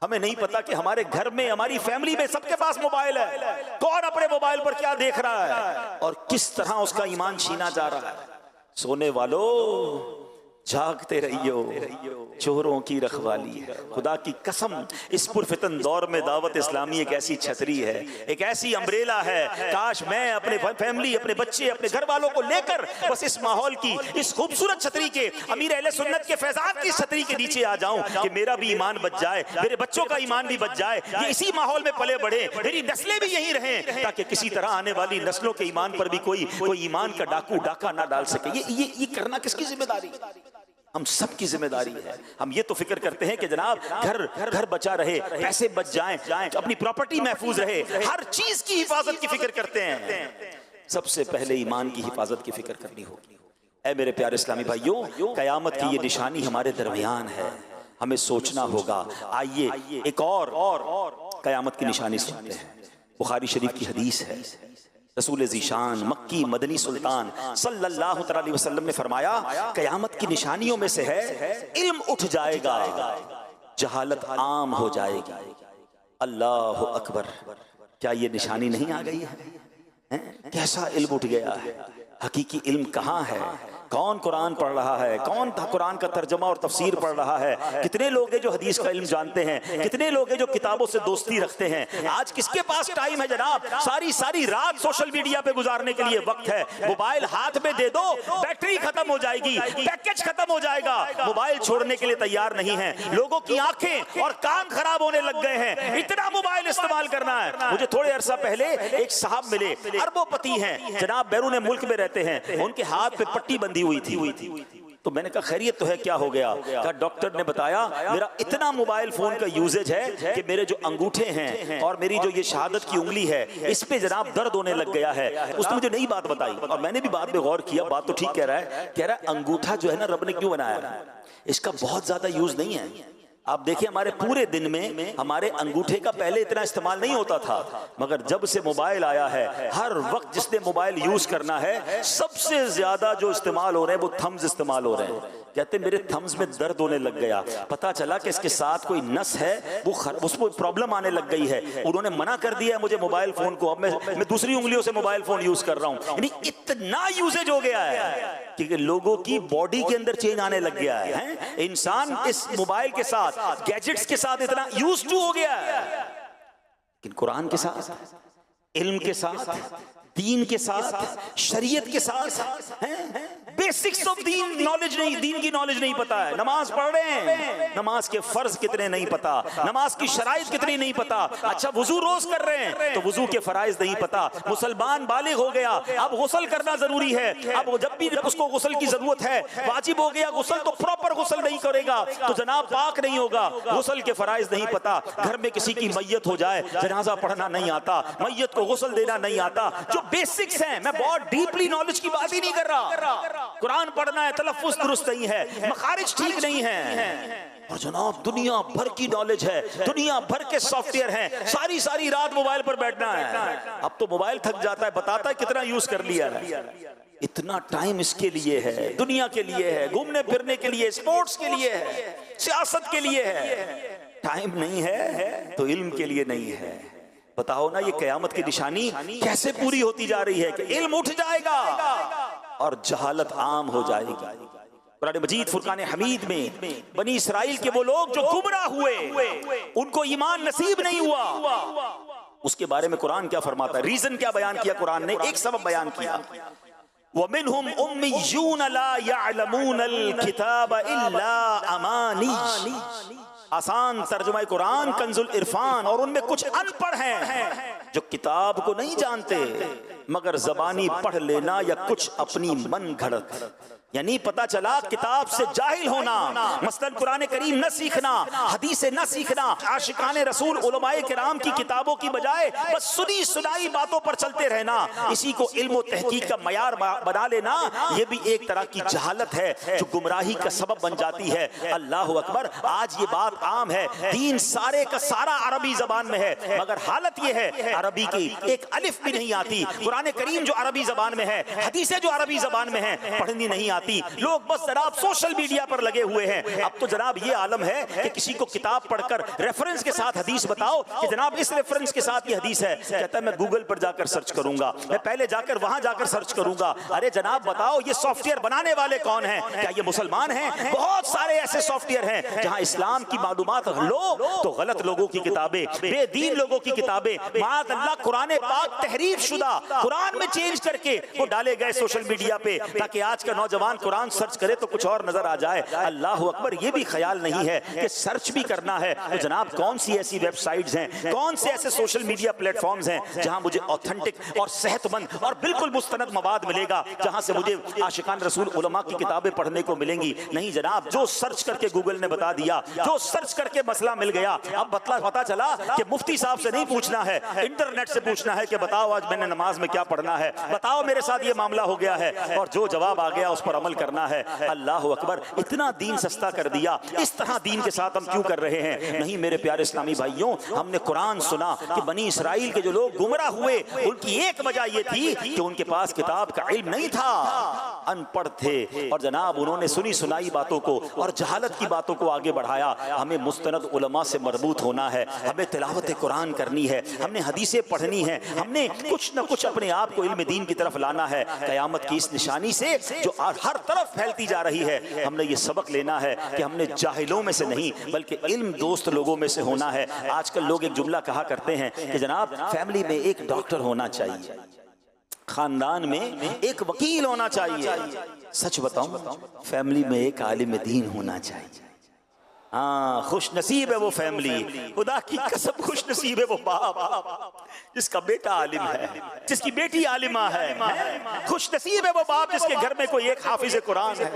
हमें नहीं पता कि हमारे घर में, हमारी फैमिली में सबके पास मोबाइल है, कौन अपने मोबाइल पर क्या देख रहा है और किस तरह उसका ईमान छीना जा रहा है। सोने वालों जागते रहियो, चोरों की रखवाली है। खुदा की कसम, इस पुरफितन दौर में दावत इस्लामी एक ऐसी छतरी है, एक ऐसी अम्ब्रेला है। काश मैं अपने फैमिली, अपने बच्चे, अपने घर वालों को लेकर बस इस माहौल की, इस खूबसूरत छतरी के, अमीर अहले सुन्नत के फैजान की छतरी के नीचे आ जाऊं कि मेरा भी ईमान बच जाए, मेरे बच्चों का ईमान भी बच जाए, ये इसी माहौल में पले बढ़े, मेरी नस्लें भी यही रहें, ताकि किसी तरह आने वाली नस्लों के ईमान पर भी कोई ईमान का डाकू डाका ना डाल सके। ये करना किसकी जिम्मेदारी? हम सब की जिम्मेदारी है। हम ये तो फिक्र करते हैं कि जनाब घर बचा रहे, पैसे बच जाएं, अपनी प्रॉपर्टी महफूज रहे, हर चीज की हिफाजत की फिक्र करते हैं। सबसे पहले ईमान की हिफाजत की फिक्र करनी होगी। ऐ मेरे प्यारे इस्लामी भाइयों, कयामत की ये निशानी हमारे दरमियान है, हमें सोचना होगा। आइए एक और कयामत की निशानी सुनते हैं। बुखारी शरीफ की हदीस है, रसूल ज़ीशान मक्की मदनी सुल्तान सल्लल्लाहु अलैहि वसल्लम ने फरमाया, कयामत की निशानियों में से है इल्म उठ जाएगा, जहालत आम हो जाएगी। अल्लाह अकबर, क्या ये निशानी नहीं आ गई है? कैसा इल्म उठ गया है? हकीकी इल्म कहाँ है? कौन कुरान पढ़ रहा है? कौन कुरान का तर्जमा और तफसीर पढ़ रहा है? कितने लोग हैं जो हदीस का इल्म जानते हैं? कितने लोग हैं जो किताबों से दोस्ती रखते हैं? आज किसके पास टाइम है जनाब? सारी रात सोशल मीडिया पे गुजारने के लिए वक्त है। मोबाइल हाथ में दे दो, बैटरी खत्म हो जाएगी, पैकेज खत्म हो जाएगा, मोबाइल छोड़ने के लिए तैयार नहीं है। लोगों की आंखें और कान खराब होने लग गए हैं, इतना मोबाइल इस्तेमाल करना है। मुझे थोड़े अरसा पहले एक साहब मिले, अरबोपति हैं जनाब, बैरून मुल्क में रहते हैं, उनके हाथ पे पट्टी बंधी हुई थी। तो मैंने कहा खैरियत तो है, क्या हो गया? कहा डॉक्टर ने बताया मेरा इतना मोबाइल फोन का यूजेज है कि मेरे जो अंगूठे हैं और मेरी जो ये शहादत की उंगली है, इस पे जनाब दर्द होने लग गया है। उसने मुझे नई बात बताई और मैंने भी बात पे गौर किया। बात तो ठीक कह रहा है, कह रहा है अंगूठा जो है ना रब ने क्यों बनाया, इसका बहुत ज्यादा यूज नहीं है। आप देखिए हमारे पूरे दिन में हमारे अंगूठे का पहले इतना इस्तेमाल नहीं होता था, मगर जब से मोबाइल आया है, हर वक्त जिसने मोबाइल यूज करना है, सबसे ज्यादा जो इस्तेमाल हो रहे हैं वो थम्स इस्तेमाल हो रहे हैं। कहते मेरे थम्स में दर्द होने लग गया, पता चला कि इसके साथ कोई नस है, वो उसको प्रॉब्लम आने लग गई है। उन्होंने मना कर दिया मुझे मोबाइल फोन को, अब मैं दूसरी उंगलियों से मोबाइल फोन यूज कर रहा हूँ। यानी इतना यूजेज हो गया है कि लोगों की बॉडी के अंदर चेंज आने लग गया है। इंसान इस मोबाइल के साथ, गैजेट्स के साथ इतना यूज्ड टू हो गया है, लेकिन कुरान के साथ, इल्म के साथ, दीन के साथ, शरीयत के साथ बेसिक्स ऑफ दीन नॉलेज नहीं, दीन की नॉलेज नहीं पता है। नमाज पढ़ रहे हैं, नमाज के फर्ज कितने नहीं पता, नमाज की शराइत कितनी नहीं पता। अच्छा वुजू रोज कर रहे हैं तो वुजू के फराइज नहीं पता। मुसलमान बालिग हो गया, अब गुस्ल करना जरूरी है, अब जब भी उसको गुस्ल की जरूरत है, वाजिब हो गया गुस्ल, तो प्रॉपर गुस्ल नहीं करेगा तो जनाब पाक नहीं होगा। गुस्ल के फराइज नहीं पता, घर में किसी की मैयत हो जाए, जनाजा पढ़ना नहीं आता, मैयत को गुस्ल देना नहीं आता, जो बेसिक्स हैं। मैं बहुत डीपली नॉलेज की बात ही नहीं कर रहा। कुरान पढ़ना है, तलफ्फुज़ दुरुस्त नहीं है, मखारिज ठीक नहीं है, और जनाब दुनिया भर की नॉलेज है, दुनिया भर के सॉफ्टवेयर हैं, सारी रात मोबाइल पर बैठना है। अब तो मोबाइल थक जाता है, बताता है कितना यूज कर लिया है। इतना टाइम इसके लिए है, दुनिया के लिए है, घूमने फिरने के लिए, स्पोर्ट्स के लिए है, सियासत के लिए है। टाइम नहीं है तो इल्म के लिए नहीं है। बताओ ना ये कयामत की निशानी कैसे पूरी होती जा रही है कि इल्म उठ जाएगा और जहालत आम हो जाएगी। कुरान मजीद फुरकान हमीद में बनी इसराइल के वो लोग जो गुमराह हुए, उनको ईमान नसीब नहीं हुआ, उसके बारे में कुरान क्या फरमाता है, रीजन क्या बयान किया कुरान ने? एक सबब बयान किया, वमिनहुम उम्मियून ला यअलमूनल किताब इल्ला अमानी। आसान तर्जुमा कुरान कंजुल इरफान, और उनमें कुछ अनपढ़ हैं जो किताब को नहीं जानते मगर जबानी पढ़ लेना या कुछ अपनी मन घड़त यानी पता चला किताब से जाहिल होना, मसलन कुरान करीम न सीखना, हदीस न सीखना, आशिकाने रसूल उलमाए किराम की किताबों की बजाय बस सुनी सुनाई बातों पर चलते रहना, इसी को इल्म व तहकीक का मयार बना लेना, ये भी एक तरह की जहालत है जो गुमराही का सबब बन जाती है। अल्लाह अकबर। आज ये बात आम है, दीन सारे का सारा अरबी जबान में है, मगर हालत ये है अरबी की एक अलिफ भी नहीं आती। कुरान करीम जो अरबी जबान में है, हदीसें जो अरबी जबान में है, पढ़नी नहीं आती। लोग बस जनाब सोशल मीडिया पर लगे हुए हैं। अब तो जनाब ये आलम है कि किसी को किताब पढ़कर रेफरेंस के साथ हदीस बताओ कि जनाब इस रेफरेंस के साथ ये हदीस है, कहता है मैं गूगल पर जाकर सर्च करूंगा, मैं पहले जाकर वहां जाकर सर्च करूंगा। अरे जनाब बताओ ये सॉफ्टवेयर बनाने वाले कौन हैं? क्या ये मुसलमान हैं? बहुत सारे ऐसे सॉफ्टवेयर हैं जहां इस्लाम की मालूमात लो तो गलत लोगों की किताबें, बेदीन लोगों की किताबें, मात अल्लाह कुरान पाक तहरीफ शुदा कुरान में चेंज करके वो डाले गए सोशल मीडिया पे, ताकि आज का नौजवान कुरान सर्च करे तो कुछ और नजर आ जाए। अल्लाह अकबर। ये भी ख्याल नहीं है कि सर्च भी करना है तो जनाब कौन सी ऐसी वेबसाइट्स हैं, कौन से ऐसे सोशल मीडिया प्लेटफॉर्म्स हैं जहां मुझे ऑथेंटिक और सेहतमंद और बिल्कुल मुस्तनद मवाद मिलेगा, जहां से मुझे आशिकान रसूल उलमा की किताबें पढ़ने को मिलेंगी। नहीं जनाब, जो सर्च करके गूगल ने बता दिया, जो सर्च करके मसला मिल गया। अब पता चला कि मुफ्ती साहब से नहीं पूछना है, इंटरनेट से पूछना है कि बताओ आज मैंने नमाज में क्या पढ़ना है, बताओ मेरे साथ ये मामला हो गया है, और जो जवाब आ गया उस पर अमल करना है। अल्लाह अकबर। इतना दीन सस्ता कर दिया, इस तरह दीन के साथ हम क्यों कर रहे हैं? नहीं मेरे प्यारे इस्लामी भाइयों, हमने कुरान सुना कि बनी इसराइल के जो लोग गुमराह हुए उनकी एक वजह यह थी कि उनके पास किताब का इल्म नहीं था, अनपढ़ थे, और जनाब उन्होंने सुनी सुनाई बातों को और जहालत की बातों को आगे बढ़ाया। हमें मुस्तनद उलमा से मरबूत होना है, हमें तिलावत कुरान करनी है, हमने हदीसें पढ़नी है, हमने कुछ न कुछ अपने आप को इल्म दीन की तरफ लाना है। क़यामत की इस निशानी से जो हर तरफ फैलती जा रही है, हमने ये सबक लेना है कि हमने जाहिलों में से नहीं बल्कि इल्म दोस्त लोगों में से होना है। आजकल लोग एक जुमला कहा करते हैं कि जनाब फैमिली में एक डॉक्टर होना चाहिए, खानदान में एक वकील होना चाहिए। सच बताऊं, फैमिली में एक आलिम दीन होना चाहिए। हाँ, खुश नसीब है वो फैमिली, खुदा की कसम खुश नसीब है वो बाप जिसका बेटा आलिम है, जिसकी बेटी आलिमा है। खुश नसीब है वो बाप जिसके घर में कोई एक हाफिज कुरान है।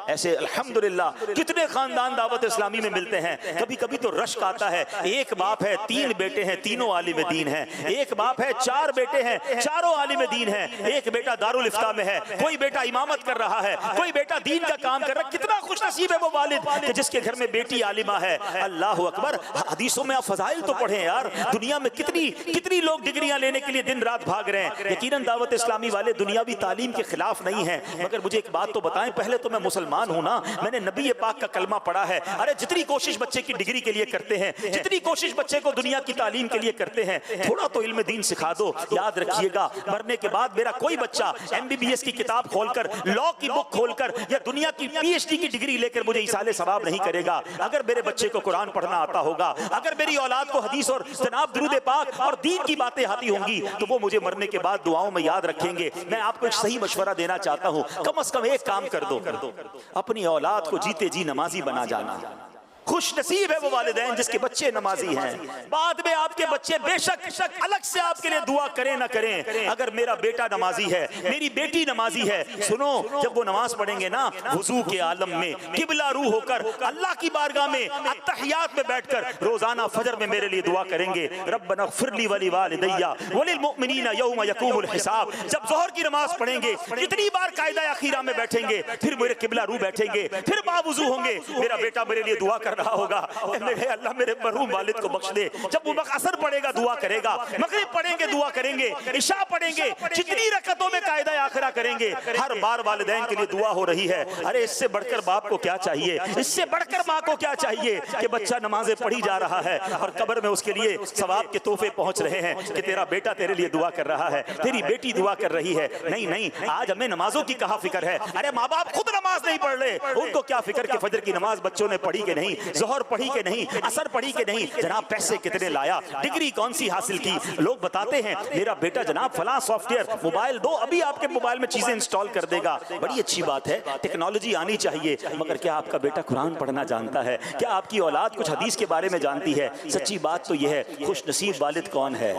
ऐसे अल्हम्दुलिल्लाह कितने खानदान दावत इस्लामी में मिलते हैं। कभी कभी तो रश्क आता है, एक बाप है, 3 बेटे हैं, तीनों आलिम दीन हैं। एक बाप है, 4 बेटे हैं, चारों आलिम दीन हैं। एक बेटा दारुल इफ्ता में है, कोई बेटा इमामत कर रहा है, कोई बेटा दीन का काम कर रहा है। कितना खुश नसीब है वो वालिद जिसके घर में बेटी आलिमा है। अल्लाह अकबर। हदीसों में आप फजाइल तो पढ़ें यार, दुनिया में कितनी लोग डिग्रियां लेने के लिए दिन रात भाग रहे हैं। यकीनन दावत इस्लामी वाले दुनियावी तालीम के खिलाफ नहीं है, मगर मुझे एक बात तो बताएं, पहले तो मैं मुसलमान हूं ना, मैंने नबी पाक का कलमा पढ़ा है। अरे जितनी कोशिश बच्चे की डिग्री के लिए करते हैं, जितनी कोशिश बच्चे को दुनिया की तालीम के लिए करते हैं, थोड़ा तो इल्म दीन सिखा दो। याद रखिएगा, मरने के बाद मेरा कोई बच्चा MBBS की किताब खोलकर, लॉ की बुक खोलकर या दुनिया की PhD की डिग्री लेकर मुझे इसाले सवाब नहीं करेगा। अगर मेरे बच्चे को कुरान पढ़ना आता होगा, अगर मेरी औलाद को हदीस और जनाब दुरूद पाक और दीन की बातें आती होंगी, तो वो मुझे मरने के बाद दुआओं में याद रखेंगे। मैं आपको एक सही मशवरा देना चाहता हूं, कम से कम एक काम कर दो, अपनी औलाद को जीते जी नमाजी बना जाना। खुश नसीब है वो वालिदैन जिसके बच्चे नमाजी हैं। बाद में आपके बच्चे बेशक अलग से आपके लिए दुआ करें ना करें, अगर मेरा बेटा नमाजी है, मेरी बेटी नमाजी है, सुनो, जब वो नमाज पढ़ेंगे ना, वुजू के आलम में किबला रू होकर अल्लाह की बारगाह में अत्तहियात में बैठकर रोजाना फजर में मेरे लिए दुआ करेंगे, रब्बना ग़फ़िरली वली वालिदैया वलिल मुअमिनीना यौम यक़ूमुल हिसाब। जब ज़ोहर की नमाज पढ़ेंगे, जितनी बार कायदा अखीरा में बैठेंगे, फिर मेरे किबला रू बैठेंगे, फिर बावुजू होंगे, मेरा बेटा मेरे लिए दुआ कर रहा होगा, मेरे अल्लाह मेरे मरहूम वालिद को बख्श दे। जब वो असर पड़ेगा दुआ करेगा, मगरिब पढ़ेंगे दुआ करेंगे, इशा पढ़ेंगे, जितनी रकअतों में कायदा आखिरा करेंगे, हर बार वालिदैन के लिए दुआ हो रही है। अरे इससे बढ़कर बाप को क्या चाहिए, इससे बढ़कर माँ को क्या चाहिए कि बच्चा नमाजें पढ़ी जा रहा है और कब्र में उसके लिए सवाब के तोहफे पहुंच रहे हैं कि तेरा बेटा तेरे लिए दुआ कर रहा है, तेरी बेटी दुआ कर रही है। नहीं नहीं, आज हमें नमाजों की कहाँ फिक्र है। अरे माँ बाप खुद नमाज नहीं पढ़ रहे, उनको क्या फिक्र कि फजर की नमाज बच्चों ने पढ़ी कि नहीं, जोहर पढ़ी के नहीं, असर पढ़ी के नहीं, जनाब पैसे कितने लाया, डिग्री कौन सी हासिल की। लोग बताते हैं मेरा बेटा जनाब फलां सॉफ्टवेयर मोबाइल दो, अभी आपके मोबाइल में चीजें इंस्टॉल कर देगा। बड़ी अच्छी बात है, टेक्नोलॉजी आनी चाहिए, मगर क्या आपका बेटा कुरान पढ़ना जानता है? क्या आपकी औलाद कुछ हदीस के बारे में जानती है? सच्ची बात तो यह है, खुश नसीब वालिद कौन है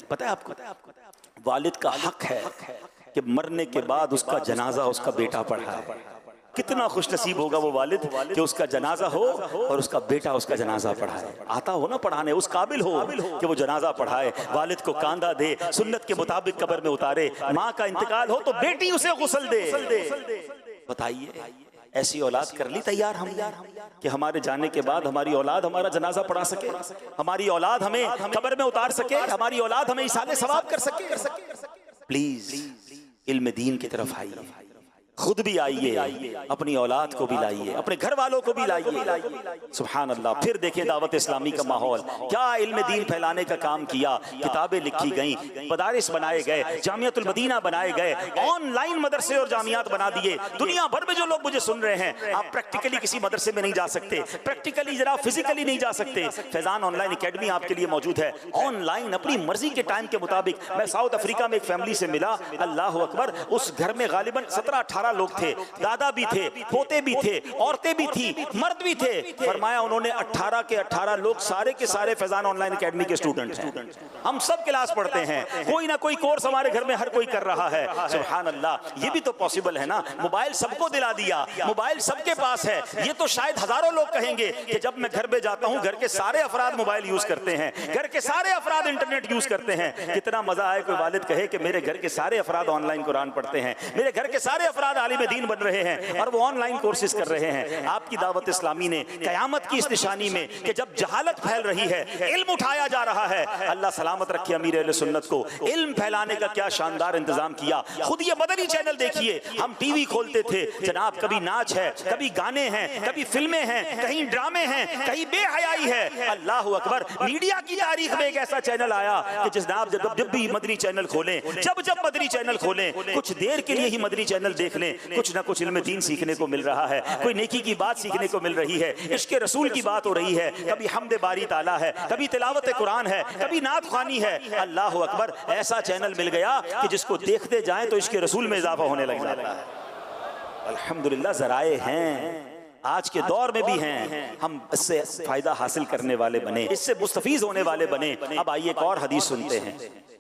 पता है आपको? वालिद का हक है कि मरने के बाद उसका जनाजा उसका बेटा पढ़ाए। कितना खुश नसीब होगा वो वालिद कि उसका जनाजा हो और उसका बेटा उसका जनाजा पढ़ाए। आता हो ना पढ़ाने, उस काबिल हो कि वो जनाजा पढ़ाए, वालिद को कांधा दे, सुन्नत के मुताबिक कब्र में उतारे। माँ का इंतकाल हो तो बेटी उसे गुस्ल दे। बताइए ऐसी औलाद कर ली तैयार हम कि हमारे जाने के बाद हमारी औलाद हमारा जनाजा पढ़ा सके, हमारी औलाद हमें कब्र में उतार सके, हमारी औलाद हमें इसाले सवाब कर सके। प्लीज इल्म दीन की तरफ आइए, खुद भी आइए, अपनी औलाद को भी लाइए, अपने घर वालों को भी लाइए। सुभान अल्लाह। फिर देखें दावत इस्लामी का माहौल, क्या इल्म दीन फैलाने का काम किया, किताबें लिखी गई, मदारिस बनाए गए, जामियातुल मदीना बनाए गए, ऑनलाइन मदरसे और जामियात बना दिए। दुनिया भर में जो लोग मुझे सुन रहे हैं, आप प्रैक्टिकली किसी मदरसे में नहीं जा सकते, प्रैक्टिकली जरा फिजिकली नहीं जा सकते, फैजान ऑनलाइन अकेडमी आपके लिए मौजूद है। ऑनलाइन अपनी मर्जी के टाइम के मुताबिक। मैं साउथ अफ्रीका में एक फैमिली से मिला, अल्लाह अकबर, उस घर में गालिबन 17-18 लोग थे, दादा भी थे, पोते भी थे, औरतें भी थी, मर्द भी थे। फरमाया उन्होंने 18 के 18 लोग सारे के सारे फैजान ऑनलाइन एकेडमी के स्टूडेंट हैं। हम सब क्लास पढ़ते हैं, कोई ना कोई कोर्स हमारे घर में हर कोई कर रहा है। सुभान अल्लाह। ये भी तो पॉसिबल है ना, मोबाइल सबको दिला दिया, मोबाइल सबके पास है। ये तो शायद हजारों लोग कहेंगे कि जब मैं घर पे जाता हूं घर के सारे अफराद मोबाइल यूज करते हैं, घर के सारे अफराद इंटरनेट यूज करते हैं। कितना मजा आए कोई वालिद कहे कि मेरे घर के सारे अफराद ऑनलाइन कुरान पढ़ते हैं, मेरे घर के सारे अफराद आलिम दीन बन रहे हैं और वो ऑनलाइन कोर्सेज कर रहे हैं। आपकी दावत इस्लामी ने कयामत की इस निशानी में कि जब जहालत फैल रही है, इल्म उठाया जा रहा है, अल्लाह सलामत रखे अमीर अहले सुन्नत को, इल्म फैलाने का क्या शानदार इंतजाम किया। खुद ये मदनी चैनल देखिए, हम टीवी खोलते थे जनाब, कभी नाच है, कभी गाने हैं, कभी फिल्में हैं, कहीं ड्रामे हैं, कहीं बेहयाई है। अल्लाह अकबर। मीडिया की तारीख में एक ऐसा चैनल आया कि जनाब जब भी मदनी चैनल खोलें, जब मदनी चैनल खोलें, कुछ देर के लिए ही मदनी चैनल देख लें, कुछ ना कुछ इल्म दीन सीखने को मिल रहा है, कोई नेकी की बात सीखने को मिल रही है, इश्क रसूल की बात हो रही है, कभी हमद बारी ताला है, कभी तिलावत कुरान है, कभी नात ख़्वानी है। अल्लाह अकबर। ऐसा चैनल मिल गया कि जिसको देखते जाएं तो इश्क रसूल में इजाफा होने लग जाता है। अल्हम्दुलिल्लाह ज़राए हैं, आज के दौर में भी हैं, हम इससे फायदा हासिल करने वाले बने, इससे मुस्तफीज होने वाले बने। अब आइए एक और हदीस सुनते हैं।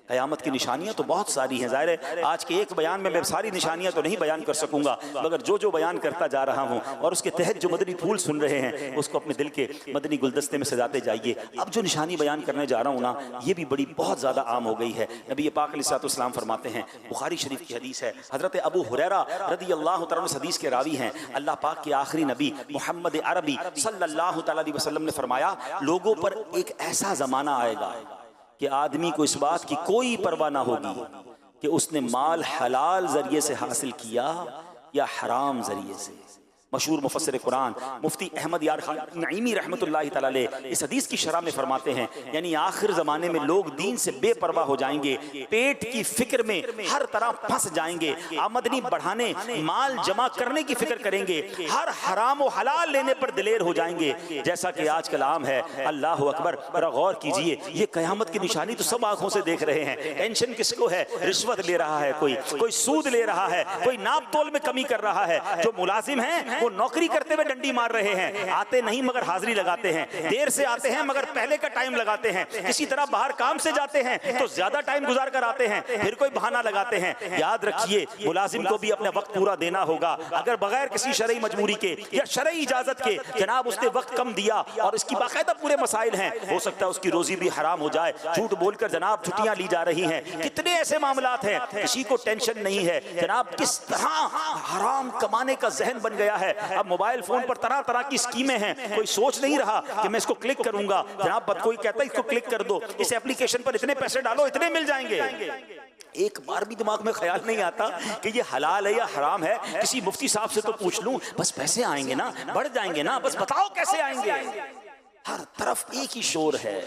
क़यामत की निशानियाँ तो बहुत सारी हैं, ज़ाहिर है आज के एक बयान में मैं सारी निशानियाँ तो नहीं बयान कर सकूँगा, मगर जो बयान करता जा रहा हूँ और उसके तहत जो मदनी फूल सुन रहे हैं उसको अपने दिल के मदनी गुलदस्ते में सजाते जाइए। अब जो निशानी बयान करने जा रहा हूँ ना, ये भी बड़ी बहुत ज़्यादा आम हो गई है। नबी पाक अलैहिस्सलाम फरमाते हैं, बुखारी शरीफ की हदीस है, हज़रत अबू हुरैरा रज़ियल्लाहु तआला अन्हु हदीस के रावी हैं, अल्लाह पाक के आखिरी नबी मोहम्मद अरबी सल्लल्लाहु तआला अलैहि वसल्लम ने फरमाया, लोगों पर एक ऐसा ज़माना आएगा कि आदमी को इस बात की कोई परवाह ना होगी कि उसने माल हलाल जरिए से हासिल किया या हराम जरिए से। मशहूर मुफस्सिर कुरान मुफ्ती अहमद यार खान नईमी रहमतुल्लाहि तआला अलैह इस हदीस की शरह में फरमाते हैं, यानी आखिर ज़माने में लोग दीन से बेपरवाह हो जाएंगे, पेट की फिक्र में हर तरह फंस जाएंगे, आमदनी बढ़ाने, माल जमा करने की फिक्र करेंगे, हर हराम व हलाल लेने पर दिलेर हो जाएंगे, जैसा कि आजकल आम है। अल्लाह अकबर। बड़ा गौर कीजिए, ये क़यामत की निशानी तो सब आंखों से देख रहे हैं। टेंशन किसको है? रिश्वत ले रहा है कोई सूद ले रहा है, कोई नाप तोल में कमी कर रहा है, जो मुलाजिम है वो नौकरी करते हुए डंडी मार रहे हैं, आते नहीं मगर हाजिरी लगाते हैं, देर से आते हैं मगर पहले का टाइम लगाते हैं, किसी तरह बाहर काम से जाते हैं तो ज्यादा टाइम गुजार कर आते हैं, फिर कोई बहाना लगाते हैं। याद रखिए, मुलाजिम को भी अपना वक्त पूरा देना होगा। अगर बगैर किसी शरई मजबूरी के या शरई इजाजत के जनाब उसने वक्त कम दिया और इसकी बाकायदा पूरे मसाइल हैं, हो सकता है उसकी रोजी भी हराम हो जाए, झूठ बोलकर जनाब छुट्टियां ली जा रही हैं। कितने ऐसे मामलात हैं, किसी को टेंशन नहीं है जनाब, किस तरह हराम कमाने का जहन बन गया है। अब मोबाइल फोन पर तरह तरह की स्कीमें हैं, कोई सोच नहीं रहा कि मैं इसको क्लिक करूंगा, जनाब कोई कहता है इसको क्लिक कर दो, इस एप्लीकेशन पर इतने पैसे डालो, इतने मिल जाएंगे। एक बार भी दिमाग में ख्याल नहीं आता कि ये हलाल है या हराम है, किसी मुफ्ती साहब से तो पूछ लूं, बस पैसे आएंगे ना, बढ़ जाएंगे ना, बस बताओ कैसे आएंगे। हर तरफ एक ही शोर है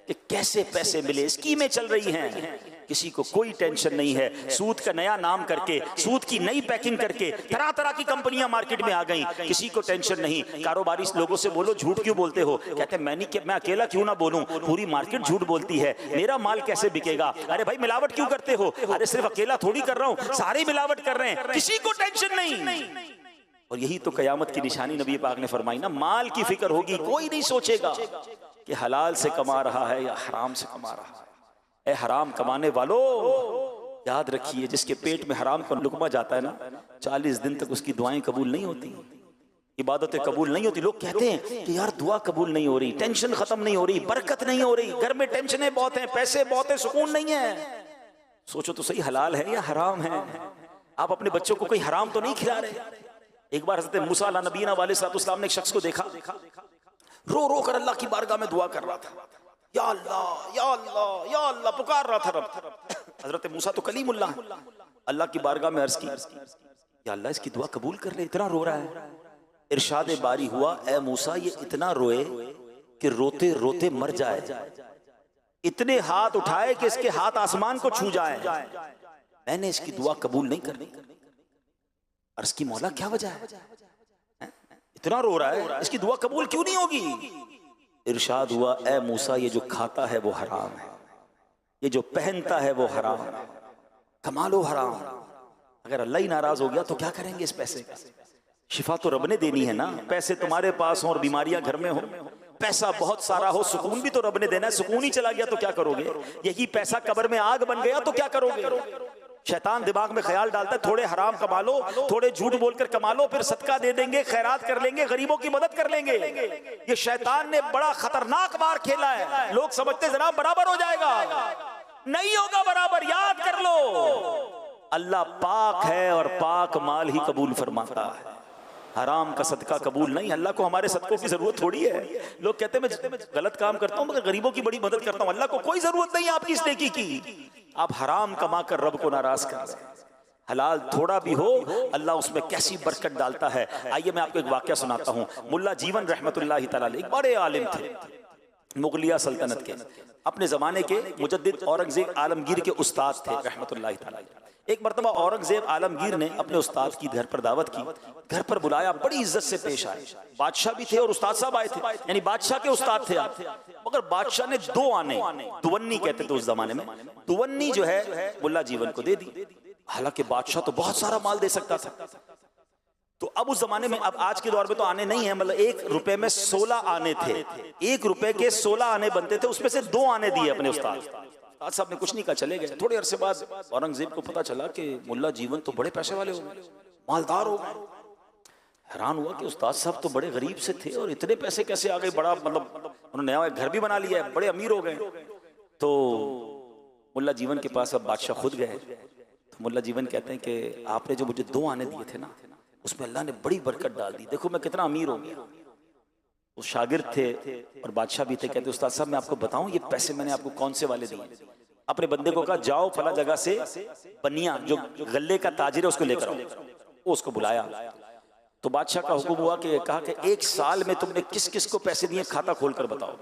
कि कैसे पैसे मिले, स्कीमें चल रही हैं, किसी को कोई टेंशन नहीं है। सूद का नया नाम करके, सूद की नई पैकिंग करके तरह तरह की कंपनियां मार्केट में आ गई, किसी को टेंशन नहीं। कारोबारी लोगों से बोलो झूठ क्यों बोलते हो, कहते हैं मैं अकेला क्यों ना बोलूं, पूरी मार्केट झूठ बोलती है, मेरा माल कैसे बिकेगा। अरे भाई मिलावट क्यों करते हो, अरे सिर्फ अकेला थोड़ी कर रहा हूं, सारे मिलावट कर रहे हैं, किसी को टेंशन नहीं। और यही तो कयामत की निशानी नबी पाक ने फरमाई ना, माल की फिक्र होगी, कोई नहीं सोचेगा कि हलाल से कमा रहा है या हराम से कमा रहा है। ए हराम कमाने वालों, याद रखिए, जिसके पेट में हराम का लुकमा जाता है ना, 40 दिन तक उसकी दुआएं कबूल नहीं होती, इबादतें कबूल नहीं होती। लोग कहते हैं कि यार दुआ कबूल नहीं हो रही, टेंशन खत्म नहीं हो रही, बरकत नहीं हो रही, घर में टेंशनें बहुत हैं, पैसे बहुत हैं, सुकून नहीं है। सोचो तो सही, हलाल है या हराम है? आप अपने बच्चों को कोई हराम तो नहीं खिला रहे। एक बार हज़रत मूसा अला नबीना वालेकुम ने एक शख्स को देखा, रो रो कर अल्लाह की बारगाह में दुआ कर रहा था, या अल्लाह या अल्लाह या अल्लाह पुकार रहा था रब। हजरत मूसा तो कलीमुल्लाह, अल्लाह की बारगाह में अर्ज की, या अल्लाह इसकी दुआ कबूल कर ले, इतना रो रहा है। इरशाद बारी हुआ, ए मूसा ये इतना रोए कि रोते रोते मर जाए, इतने हाथ उठाए कि इसके हाथ आसमान को छू जाए, मैंने इसकी दुआ कबूल नहीं करनी। अर्ज की मौला क्या वजह है, इतना रो रहा है, इसकी दुआ कबूल क्यों नहीं होगी? इरशाद हुआ, ए मूसा ये जो खाता है वो हराम है, ये जो पहनता है वो हराम है, कमा लो हराम। अगर अल्लाह ही नाराज हो गया तो क्या करेंगे इस पैसे का? शिफा तो रब ने देनी है ना। पैसे तुम्हारे पास हो और बीमारियां घर में हो, पैसा बहुत सारा हो, सुकून भी तो रब ने देना है, सुकून ही चला गया तो क्या करोगे? यही पैसा कब्र में आग बन गया तो क्या करोगे? शैतान दिमाग में ख्याल डालता है थोड़े हराम कमा लो, थोड़े झूठ बोलकर कमा लो, फिर सदका दे देंगे, खैरात कर लेंगे, गरीबों की मदद कर लेंगे। ये शैतान ने बड़ा खतरनाक बार खेला है। लोग समझते जनाब बराबर हो जाएगा, नहीं होगा बराबर। याद कर लो, अल्लाह पाक है और पाक माल ही कबूल फरमाता है, हराम का सदका कबूल नहीं। अल्लाह को हमारे सदकों की जरूरत थोड़ी है। लोग कहते हैं मैं गलत काम करता हूं मगर गरीबों की बड़ी मदद करता हूं। अल्लाह को कोई जरूरत नहीं है आपकी इस नेकी की। आप हराम कमा कर रब को नाराज कर रहे हैं। हलाल थोड़ा भी हो अल्लाह उसमें कैसी बरकत डालता है। आइए मैं आपको एक वाकया सुनाता हूं। मुल्ला जीवन रहमतुल्लाहि तआला अलैह एक बड़े आलिम थे, मुगलिया सल्तनत के, अपने जमाने के मुजद्दिद औरंगजेब आलमगीर के उस्ताद थे रहमतुल्लाहि तआला अलैह। एक मरतबा औरंगजेब आलमगीर ने अपने उस्ताद की घर पर दावत की, घर पर बुलाया, बड़ी इज्जत से पेश आए। बादशाह भी थे और उस्ताद साहब आए थे, यानी बादशाह के उस्ताद थे आप। मगर बादशाह ने 2 आने, दुवन्नी कहते थे उस जमाने में, दुवन्नी जो है मुल्ला जीवन को दे दी। हालांकि बादशाह तो बहुत सारा माल दे सकता था। तो अब उस जमाने में, अब आज के दौर में तो आने नहीं है, मतलब 1 रुपए में 16 आने थे, 1 रुपए के 16 आने बनते थे, उसमें से 2 आने दिए अपने उस्ताद साहब ने। कुछ नहीं कहा, चले गए। थोड़े अरसे बाद औरंगजेब को पता चला कि मुल्ला जीवन तो बड़े पैसे वाले हो गए, मालदार हो गए। हैरान हुआ कि उस्ताद साहब तो बड़े गरीब से थे और इतने पैसे कैसे आ गए। बड़ा मतलब उन्होंने नया घर भी बना लिया है, बड़े अमीर हो गए। तो मुल्ला जीवन के पास अब बादशाह खुद गए। तो मुल्ला जीवन कहते हैं कि आपने जो मुझे 2 आने दिए थे ना, उसमें अल्लाह ने बड़ी बरकत डाल दी, देखो मैं कितना अमीर हो गया। वो शागिर्द थे और बादशाह भी थे। कहते उस्ताद साहब मैं आपको बताऊं ये पैसे मैंने आपको कौन से वाले दिए? अपने बंदे को कहा जाओ फला जगह से बनिया जो गल्ले का ताजिर है उसको लेकर आओ। वो उसको बुलाया तो बादशाह का हुक्म हुआ कि कहा कि 1 साल में तुमने किस किस को पैसे दिए, खाता खोल कर बताओ।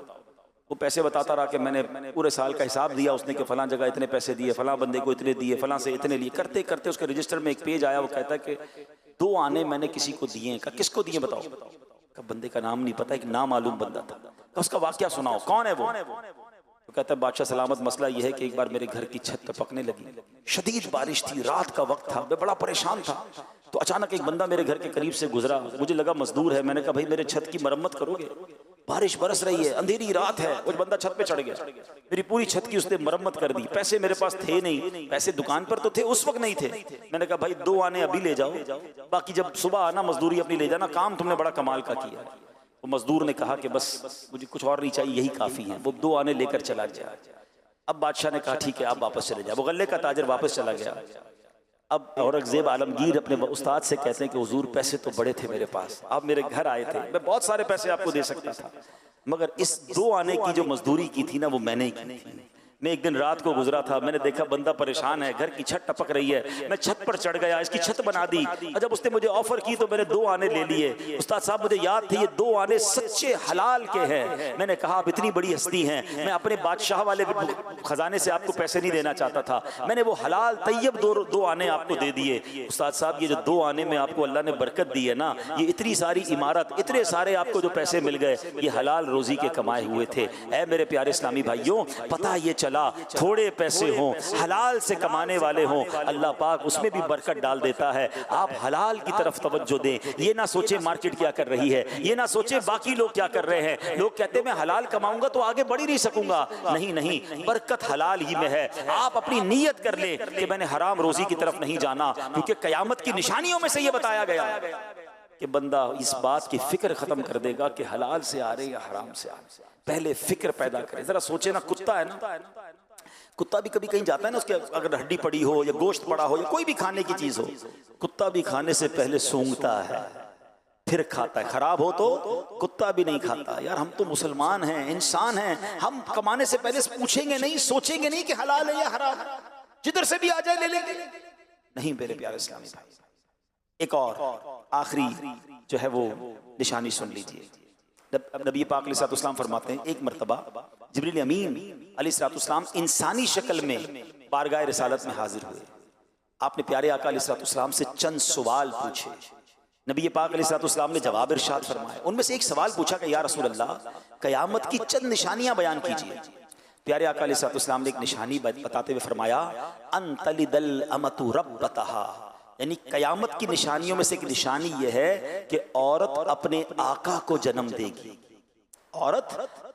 वो पैसे बताता रहा कि मैंने पूरे साल का हिसाब दिया। उसने कि फलां जगह इतने पैसे दिए, फलां बंदे को इतने दिए, फलां से इतने लिए। करते करते उसके रजिस्टर में एक पेज आया, वो कहता है कि 2 आने मैंने किसी को दिए। का किसको दिए बताओ? का बंदे का नाम नहीं पता, एक नामालूम बंदा था। का उसका वाकया सुनाओ, कौन है वो? तो कहता है बादशाह सलामत, मसला यह है कि एक बार मेरे घर की छत टपकने लगी, शदीद बारिश थी, रात का वक्त था, मैं बड़ा परेशान था। तो अचानक एक बंदा मेरे घर के करीब से गुजरा, मुझे लगा मजदूर है। मैंने कहा भाई मेरे छत की मरम्मत करोगे? बारिश बरस रही है, अंधेरी रात है। कुछ बंदा छत पे चढ़ गया, मेरी पूरी छत की उसने मरम्मत कर दी। पैसे मेरे पास थे नहीं, पैसे दुकान पर तो थे, उस वक्त नहीं थे। मैंने कहा भाई 2 आने अभी ले जाओ, बाकी जब सुबह आना मजदूरी अपनी ले जाना, काम तुमने बड़ा कमाल का किया। वो मजदूर ने कहा कि बस मुझे कुछ और नहीं चाहिए, यही काफी है। वो 2 आने लेकर चला गया। अब बादशाह ने कहा ठीक है आप वापस चले जाओ। वो गल्ले का ताजर वापस चला गया। अब औरंगजेब आलमगीर अपने उस्ताद से कहते हैं कि हुजूर पैसे तो बड़े थे मेरे पास, आप मेरे घर आए थे, मैं बहुत सारे पैसे आपको दे सकता था, मगर इस 2 आने की जो मजदूरी की थी ना वो मैंने ही की थी। मैं एक दिन रात को गुजरा था, मैंने देखा बंदा परेशान है, घर की छत टपक रही है, मैं छत पर चढ़ गया, इसकी छत बना दी। और जब उसने मुझे ऑफर की तो मैंने 2 आने ले लिए। उस्ताद साहब मुझे याद थे ये 2 आने सच्चे हलाल के हैं। मैंने कहा आप इतनी बड़ी हस्ती हैं, मैं अपने बादशाह वाले खजाने से आपको पैसे नहीं देना चाहता था, मैंने वो हलाल तैयब 2 आने आपको दे दिए। उस्ताद साहब ये जो 2 आने में आपको अल्लाह ने बरकत दी है ना, ये इतनी सारी इमारत, इतने सारे आपको जो पैसे मिल गए, ये हलाल रोजी के कमाए हुए थे। ऐ मेरे प्यारे इस्लामी भाइयों, पता ये चला, थोड़े पैसे हों, हलाल से कमाने वाले हों, अल्लाह पाक उसमें भी बरकत डाल देता है। आप हलाल की तरफ तवज्जो दें। ये ना सोचे मार्केट क्या कर रही है, ये ना सोचे बाकी लोग क्या कर रहे हैं। लोग कहते हैं मैं हलाल कमाऊंगा तो आगे बढ़ ही नहीं सकूंगा। नहीं नहीं, बरकत हलाल ही में है। आप अपनी नीयत कर लें कि मैंने हराम रोजी की तरफ नहीं जाना, क्योंकि कयामत की निशानियों में से ये बताया गया कि बंदा इस बात की फिक्र खत्म कर देगा कि हलाल से आ रहे या हराम से आ रहे। पहले फिक्र पैदा करें। जरा सोचे ना, कुत्ता है ना, कुत्ता भी कभी कहीं जाता है ना, उसके अगर हड्डी पड़ी हो या गोश्त पड़ा हो या कोई भी खाने की चीज हो, कुत्ता भी खाने से पहले सूंघता है फिर खाता है। खराब हो तो कुत्ता भी नहीं खाता। यार हम तो मुसलमान हैं, इंसान हैं, हम कमाने से पहले पूछेंगे नहीं, सोचेंगे नहीं कि हलाल है या हराम, जिधर से भी आ जाए ले लेंगे। नहीं मेरे प्यारे इस्लामी भाई, एक और आखिरी जो है वो निशानी सुन लीजिए। नबी पाक अलैहिस्सलाम फरमाते हैं, एक मर्तबा जिब्रील अमीन अलैहिस्सलाम इंसानी शक्ल में बारगाह रिसालत में हाजिर हुए। आपने प्यारे आका अलैहिस्सलाम से चंद सवाल पूछे। नबी पाक अलैहिस्सलाम ने जवाब इरशाद फरमाया। उनमें से एक सवाल पूछा कि या रसूल अल्लाह, कयामत की चंद निशानियां बयान कीजिए। प्यारे आका अलैहिस्सलाम ने एक निशानी बताते हुए फरमाया, अनतलिदल अमतु रब्बतहा, यानी कयामत की निशानियों में से एक निशानी यह है कि औरत अपने आका को जन्म देगी। औरत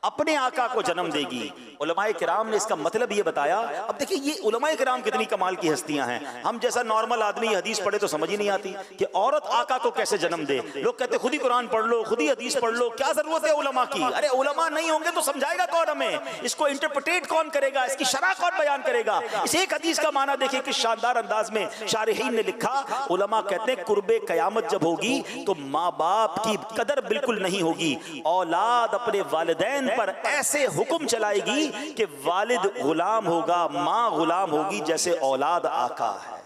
अपने आका को जन्म देगी। उलमाए किराम ने इसका मतलब ये बताया। अब देखिए ये उलमाए किराम कितनी कमाल की हस्तियां हैं। हम जैसा नॉर्मल आदमी हदीस पढ़े तो समझ ही नहीं आती कि औरत आका को कैसे जन्म दे। लोग कहते खुद ही कुरान पढ़ लो, खुद ही हदीस पढ़ लो, क्या जरूरत है उलमा की। अरे उलमा नहीं होंगे तो समझाएगा कौन हमें, इसको इंटरप्रेट कौन करेगा, इसकी शरह कौन बयान करेगा। इस एक हदीस का माना देखिए किस शानदार अंदाज में शारिहीन ने लिखा। उलमा कहते हैं कुर्बे कयामत जब होगी तो माँ बाप की कदर बिल्कुल नहीं होगी। औलाद अपने वालिदैन पर ऐसे हुक्म चलाएगी कि वालिद गुलाम होगा, मां गुलाम होगी, जैसे औलाद आका है।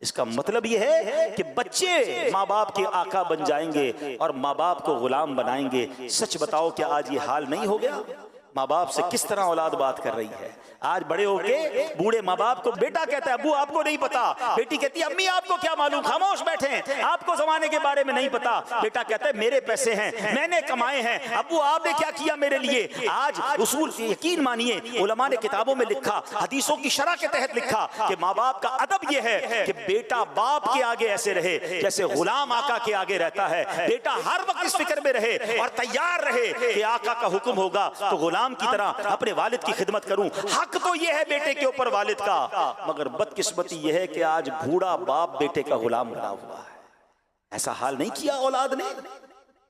इसका मतलब यह है कि बच्चे माँ बाप के आका बन जाएंगे और माँ बाप को गुलाम बनाएंगे। सच बताओ क्या आज ये हाल नहीं हो गया? माँ बाप से किस तरह औलाद बात कर रही है। आज बड़े होके बूढ़े माँ बाप को बेटा कहता है अब्बू आपको नहीं पता, बेटी कहती है अम्मी आपको क्या मालूम, खामोश बैठे हैं, आपको जमाने के बारे में नहीं पता। बेटा कहता है मेरे पैसे हैं, मैंने कमाए हैं, अब्बू आपने क्या किया मेरे लिए। आज उसूल यकीन मानिए उलमा ने किताबों में लिखा, हदीसों की शरह के तहत लिखा कि माँ बाप का अदब यह है कि बेटा बाप के आगे ऐसे रहे जैसे गुलाम आका के आगे रहता है। बेटा हर वक्त इस फिक्र में रहे और तैयार रहे कि आका का हुक्म होगा तो गुलाम की तरह अपने वालिद की खिदमत करूं। हक तो यह है बेटे के ऊपर वालिद का, मगर बदकिस्मती यह है कि आज बूढ़ा बाप बेटे का गुलाम बना हुआ है। ऐसा हाल नहीं किया औलाद ने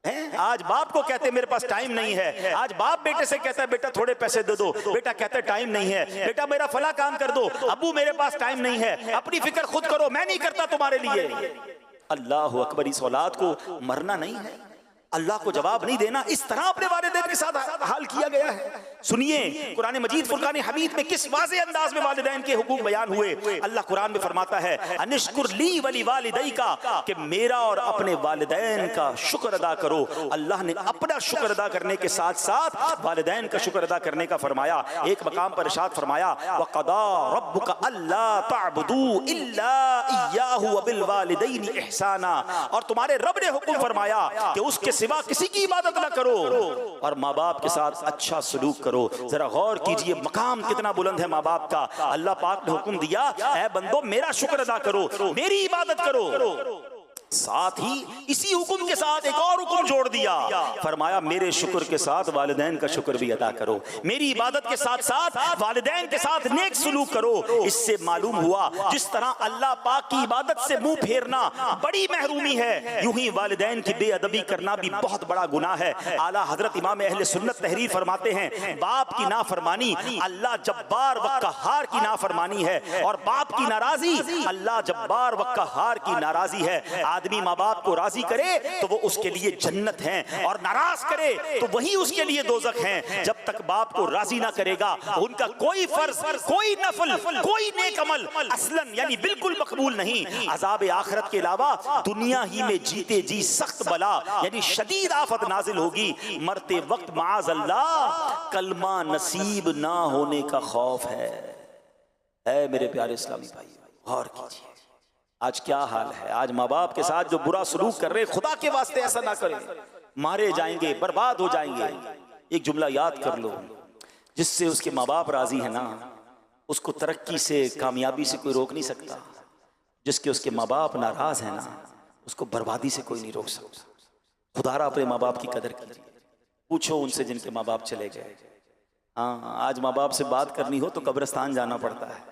है? आज बाप को कहते मेरे पास टाइम नहीं है। आज बाप बेटे से कहता है बेटा थोड़े पैसे दे दो, बेटा कहता है टाइम नहीं है, बेटा मेरा फला काम कर दो, अब्बू मेरे पास टाइम नहीं है, अपनी फिक्र खुद करो, मैं नहीं करता तुम्हारे लिए। अल्लाह अकबर, इस औलाद को मरना नहीं है, अल्लाह को जवाब नहीं देना। इस तरह अपने वालिदैन के साथ हाल किया गया है। सुनिए कुरान मजीद फुरकान हमीद में किस वाज़े अंदाज में वालिदैन के हुकूक बयान हुए। अल्लाह कुरान में फरमाता है अनिश्कुर ली वली वालिदैका, कि मेरा और अपने वालिदैन का शुक्र अदा करो। अल्लाह ने अपना शुक्र अदा करने के साथ साथ वालिदैन का शुक्र अदा करने का फरमाया। एक मकाम पर इरशाद फरमाया वक़दा रब्बुका अल्ला तअबुदू इल्ला इय्याहु व बिल वालिदैनि इहसाना, और तुम्हारे रब ने हुक्म फरमाया कि उसके सिवा किसी की इबादत ना करो और माँ बाप के साथ अच्छा सलूक करो। जरा गौर कीजिए मकाम कितना बुलंद है माँ बाप का। अल्लाह पाक ने हुक्म दिया ऐ बंदो मेरा शुक्र अदा करो, मेरी इबादत करो। साथ ही इसी हुक्म के साथ एक और हुक्म जोड़ दिया, फरमाया मेरे शुक्र के साथ वालिदैन का शुक्र भी अदा करो, मेरी इबादत के साथ साथ वालिदैन के साथ नेक सलूक करो। इससे मालूम हुआ जिस तरह अल्लाह पाक की इबादत से मुंह फेरना बड़ी महरूमी है, यूं ही वालिदैन की बेअदबी करना भी बहुत बड़ा गुनाह है। आला हजरत इमाम अहले सुन्नत तहरीर फरमाते हैं बाप की नाफरमानी अल्लाह जब्बार व कहार की नाफरमानी है, और बाप की नाराजी अल्लाह जब्बार व कहार की नाराजी है। आदमी माँ बाप को राजी करे तो वो उसके लिए जन्नत है, और नाराज करे तो वही उसके लिए दोजख है। जब तक बाप को राजी ना करेगा उनका कोई फर्ज, कोई नफल, कोई नेक अमल असलन यानी बिल्कुल मकबूल नहीं। अजाब आखिरत के अलावा दुनिया ही में जीते जी सख्त बला यानी शदीद आफत नाजिल होगी। मरते वक्त माज़ अल्लाह कलमा नसीब ना होने का खौफ है। ऐ मेरे प्यारे इस्लामी भाई गौर कीजिए आज क्या हाल है। आज माँ बाप के साथ जो बुरा सलूक कर रहे, खुदा के वास्ते ऐसा ना करें, मारे जाएंगे, बर्बाद हो जाएंगे। एक जुमला याद कर लो जिससे उसके माँ बाप राजी है ना, उसको तरक्की से, कामयाबी से कोई रोक नहीं सकता। जिसके उसके माँ बाप नाराज हैं ना, उसको बर्बादी से कोई नहीं रोक सकता। खुदारा अपने माँ बाप की कदर कीजिए। पूछो उनसे जिनके माँ बाप चले गए। हाँ, आज माँ बाप से बात करनी हो तो कब्रिस्तान जाना पड़ता है।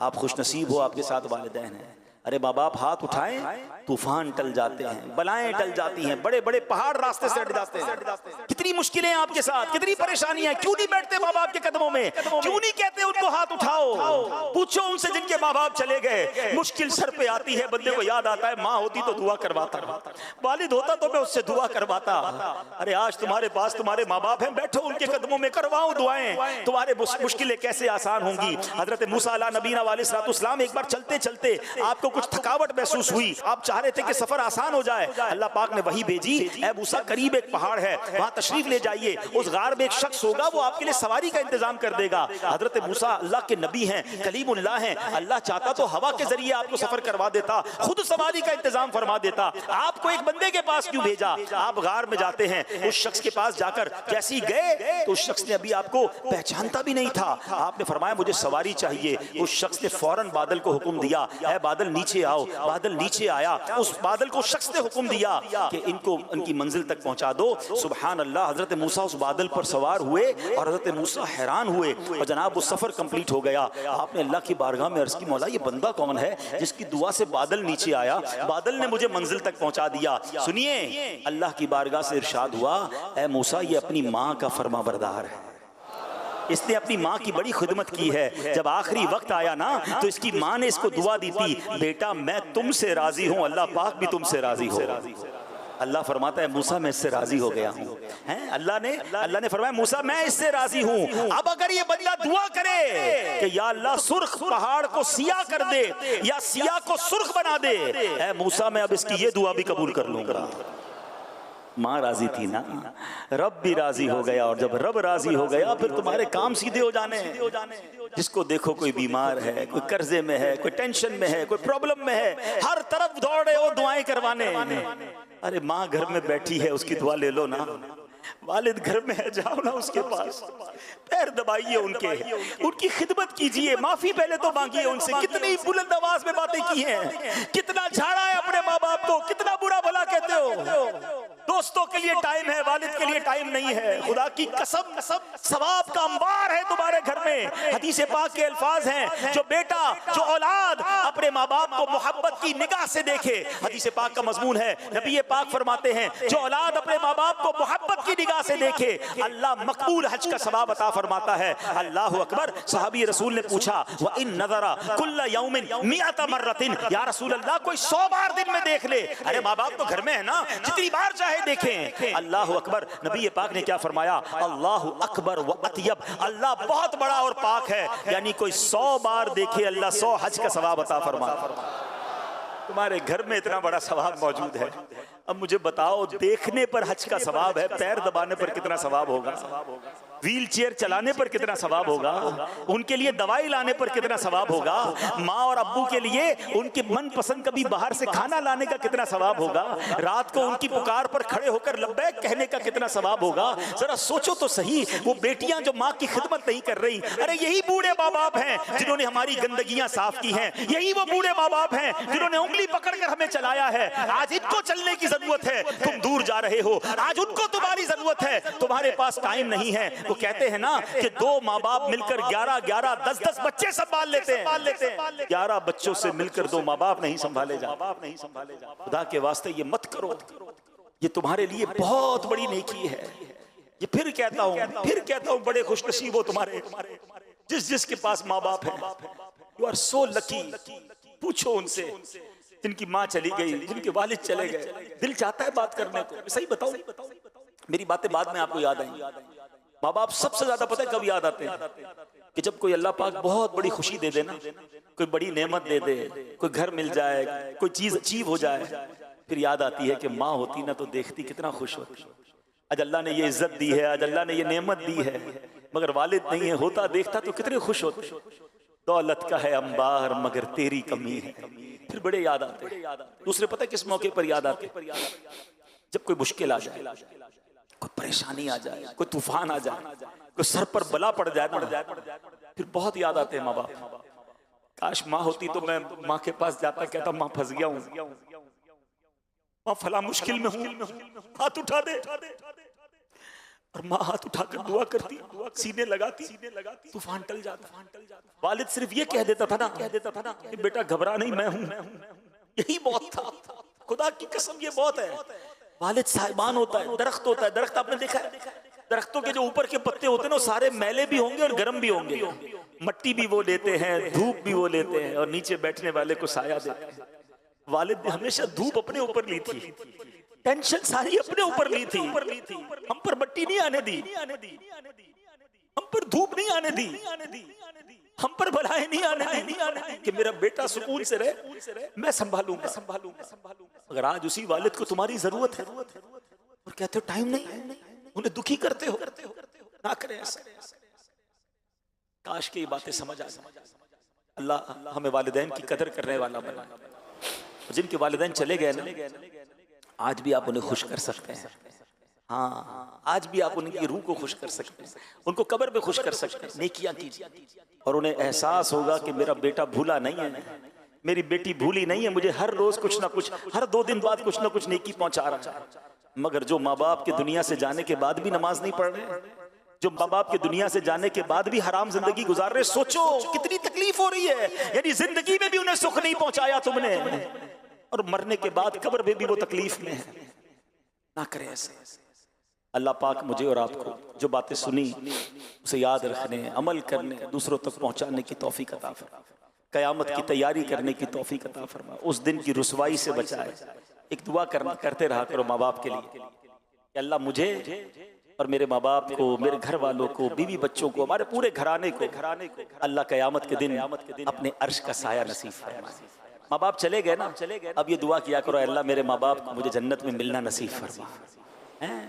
आप खुशनसीब हो, आपके साथ वालिदैन हैं। अरे माँ बाप हाथ उठाएं, तूफान टल जाते हैं, बलाएं टल जाती हैं, बड़े बड़े पहाड़ रास्ते से हट जाते हैं। कितनी मुश्किलें आपके साथ, कितनी परेशानियां। क्यों नहीं बैठते माँ बाप के कदमों में? क्यों नहीं कहते उनको हाथ उठाओ? पूछो उनसे जिनके माँ बाप चले गए। मुश्किल सर पे आती है, बंदे को याद आता है माँ होती तो दुआ करवाता, वालिद होता तो मैं उससे दुआ करवाता। अरे आज तुम्हारे पास तुम्हारे माँ बाप हैं, बैठो उनके कदमों में, करवाओ दुआएं। तुम्हारे मुश्किलें कैसे आसान होंगी। हजरत मूसा अला नबीना अलैहिस्सलाम एक बार चलते चलते आपको कुछ थकावट महसूस हुई, आप चाह रहे थे कि सफर आसान हो जाए। अल्लाह पाक ने वही भेजी, ऐ मूसा करीब एक पहाड़ है, वहां तशरीफ ले जाइए, उस गार में एक शख्स होगा, वो आपके लिए सवारी का इंतजाम कर देगा। हजरत मूसा अल्लाह के नबी हैं, कलीमुल्लाह हैं। अल्लाह चाहता तो हवा के जरिए आपको सफर करवा देता, खुद सवारी का इंतजाम फरमा देता। आपको एक बंदे के पास क्यों भेजा? आप गार में जाते हैं, उस शख्स के पास जाकर जैसे ही गए तो उस शख्स ने अभी आपको पहचानता भी नहीं था। आपने फरमाया मुझे सवारी चाहिए। उस शख्स ने फौरन बादल को हुक्म दिया, ऐ बादल नीचे आओ। बादल नीचे आया। उस बादल को शख्स ने हुक्म दिया कि इनको उनकी मंजिल तक पहुंचा दो। सुभान अल्लाह, हजरत मूसा उस बादल पर सवार हुए और हजरत मूसा हैरान हुए और जनाब वो सफर कंप्लीट हो गया। आपने अल्लाह की बारगाह में अर्ज की, मौला ये बंदा कौन है जिसकी दुआ से बादल नीचे आया, बादल ने मुझे मंजिल तक पहुंचा दिया। सुनिए, अल्लाह की बारगाह से इरशाद हुआ, ऐ मूसा ये अपनी माँ का फरमाबरदार है, इसने अपनी माँ की बड़ी खिदमत की है। जब आखिरी वक्त आया ना तो इसकी माँ ने इसको दुआ दी थी, बेटा मैं तुमसे राजी हूँ, अल्लाह पाक भी तुमसे राजी हो। अल्लाह फरमाता है मूसा मैं इससे राजी हो गया हूँ। अल्लाह ने फरमाया मूसा मैं इससे राजी हूँ। अब अगर ये बंदा दुआ करे कि या अल्लाह सुर्ख पहाड़ को सिया कर दे या सिया को सुर्ख बना दे, ऐ मूसा मैं अब इसकी ये दुआ भी कबूल कर लूंगा। माँ राजी थी ना, रब भी राजी हो गया, और जब रब राजी हो गया फिर तुम्हारे काम सीधे हो जाने। जिसको देखो कोई बीमार है, कोई कर्जे में है, कोई टेंशन में है, कोई प्रॉब्लम में है, हर तरफ दौड़े हो दुआएं करवाने। अरे माँ घर में बैठी है, उसकी दुआ ले लो ना। वालिद घर में है, जाओ ना उसके पास, पैर दबाइए उनकी खिदमत कीजिए, माफी पहले तो मांगिए उनसे। कितनी बुलंद आवाज में बातें की हैं, कितना झाड़ा है अपने माँ बाप को, कितना बुरा भला कहते हो। दोस्तों के लिए टाइम है, वालिद के लिए टाइम नहीं है। खुदा की कसम सवाब का अंबार है तुम्हारे घर में। हदीस पाक के अल्फाज हैं, जो बेटा जो औलाद अपने माँ बाप को मोहब्बत की निगाह से देखे, हदीस पाक का मजमून है, नबी पाक फरमाते हैं जो औलाद अपने माँ बाप को मोहब्बत की निगाह से देखे, अल्लाह मकबूल हज का सवाब अता फरमाता है। अल्लाह अकबर। सहाबी रसूल ने पूछा, व इन नज़रा कुल्ल यौमिन मिअत मर्रतिन, या रसूल अल्लाह कोई 100 बार दिन में देख ले। अरे माँ बाप तो घर में है ना, जितनी बार चाहे देखें। अल्लाह अकबर। नबी पाक ने क्या फरमाया, अल्लाह अकबर व अतयब, अल्लाह बहुत बड़ा और पाक है, यानी कोई 100 बार देखे अल्लाह 100 हज का सवाब अता फरमाता। तुम्हारे घर में इतना बड़ा सवाब मौजूद है। अब मुझे बताओ, देखने पर हज का सवाब है, पैर दबाने पर कितना सवाब होगा, व्हील चेयर चलाने पर कितना सवाब होगा, उनके लिए दवाई लाने पर कितना सवाब होगा, माँ और अब्बू के लिए उनके मनपसंद कभी बाहर से खाना लाने का कितना सवाब होगा, रात को उनकी पुकार पर खड़े होकर लब्बैक कहने का कितना सवाब होगा। जरा सोचो तो सही, वो बेटियां जो माँ की खिदमत नहीं कर रही, अरे यही बूढ़े माँ बाप हैं जिन्होंने हमारी गंदगियां साफ की हैं, यही वो बूढ़े माँ बाप हैं जिन्होंने उंगली पकड़कर हमें चलाया है। आज इनको चलने की जरूरत है, तुम दूर जा रहे हो, आज उनको तुम्हारी जरूरत है, तुम्हारे पास टाइम नहीं है। वो कहते हैं ना कि 2 माँ बाप मिलकर 11-11, 10-10 बच्चे संभाल लेते हैं, 11 बच्चों से मिलकर 2 माँ बाप नहीं संभाले जाते। खुदा के वास्ते ये मत करो, ये तुम्हारे लिए बहुत बड़ी नेकी है। ये फिर कहता हूँ बड़े खुशनसीब हो तुम्हारे जिसके पास माँ बाप है। You are so lucky. पूछो उनसे जिनकी माँ चली गई, जिनके वालिद चले गए, दिल चाहता है बात करने को। सही बताओ, मेरी बातें बाद में आपको याद आएंगी। माँ बाप सबसे ज्यादा पता है कब याद आते हैं, कि जब कोई अल्लाह पाक बहुत बड़ी खुशी दे देना, कोई बड़ी नेमत दे दे, कोई घर मिल जाए, कोई चीज अचीव हो जाए, फिर याद आती है कि माँ होती ना तो देखती कितना खुश होती। आज अल्लाह ने ये इज्जत दी है, आज अल्लाह ने ये नेमत दी है, मगर वालिद नहीं है, होता देखता तो कितने खुश होते। दौलत का है अंबार मगर तेरी कमी है, फिर बड़े याद आते। दूसरे पता किस मौके पर याद आते, जब कोई मुश्किल आ जाए, कोई परेशानी आ जाए, कोई तूफान आ जाए, कोई सर पर बला पड़ जाए ना, फिर बहुत याद आते हैं माँ बाप। काश माँ होती तो मैं माँ के पास जाता, कहता माँ फंस गया हूँ, माँ फला मुश्किल में हूँ, हाथ उठा दे, और माँ हाथ उठाकर दुआ करती, सीने लगाती, तूफान टल जाता। वालिद सिर्फ ये कह देता था ना कि बेटा घबरा नहीं, मैं हूँ, यही बहुत था। खुदा की कसम ये बहुत है। वालिद साहिबान होता है, दरख्त होता है, दरख्त आपने देखा है, दरख्तों के जो ऊपर के पत्ते होते हैं ना, सारे मैले भी होंगे और गर्म भी होंगे, मट्टी भी वो लेते हैं, धूप भी वो लेते हैं, और नीचे बैठने वाले को साया देते हैं। वालिद ने हमेशा धूप अपने ऊपर ली थी, टेंशन सारी अपने ऊपर ली थी, हम पर मट्टी नहीं आने दी, हम पर धूप नहीं आने दी, हम पर बलाएं नहीं आने दी, कि मेरा बेटा सुकून से रहे, मैं संभालूंगा। अगर आज उसी वालिद को तुम्हारी जरूरत है और कहते हो टाइम नहीं, उन्हें दुखी करते हो, ना करें ऐसा। काश की ये बातें समझ आ जाए। अल्लाह हमें वालिदैन की कदर करने वाला बना। जिनके वालिदैन चले गए ना, आज भी आप उन्हें खुश कर सकते हैं। हाँ, आज भी आप उनकी रूह को खुश कर सकते हैं, उनको कब्र में खुश कर सकते हैं। नेकियां कीजिए और उन्हें एहसास होगा कि मेरा बेटा भूला नहीं है, मेरी बेटी भूली नहीं है, मुझे हर रोज कुछ ना कुछ, हर 2 दिन बाद कुछ ना कुछ नेकी पहुंचा रहा है। मगर जो माँ बाप के दुनिया से जाने के बाद भी नमाज नहीं पढ़ रहे, जो माँ बाप के दुनिया से जाने के बाद भी हराम जिंदगी गुजार रहे, सोचो कितनी तकलीफ हो रही है। यानी जिंदगी में भी उन्हें सुख नहीं पहुंचाया तुमने, और मरने के बाद कब्र में भी वो तकलीफ में है। ना करे ऐसे। अल्लाह पाक मुझे और आपको जो बातें सुनी उसे याद रखने, अमल करने, दूसरों तक पहुंचाने की तौफीक अता फरमा, कयामत की तैयारी करने की तौफीक अता फरमा, उस दिन की रुसवाई से बचाए। एक दुआ करते रहा करो माँ बाप के लिए कि अल्लाह मुझे और मेरे माँ बाप को, मेरे घर वालों को, बीवी बच्चों को, हमारे पूरे घराने को अल्लाह कयामत के दिन अपने अर्श का साया नसीब फरमाए। माँ बाप चले गए ना, अब ये दुआ किया करो, अल्लाह मेरे माँ बाप को मुझे जन्नत में मिलना नसीब फरमा।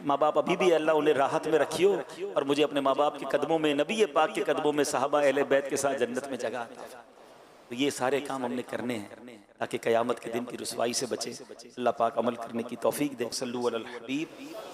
माँ बाप अभी भी अल्लाह उन्हें राहत में रखियो, और मुझे अपने माँ बाप के कदमों में, नबी पाक के कदमों में, सहाबा अहले बैत के साथ जन्नत में जगह। तो ये सारे काम हमने करने हैं ताकि कयामत के दिन की रुसवाई से बचे। अल्लाह पाक अमल करने की तौफीक दे। सल्लल्लाहु अलैहि वसल्लम।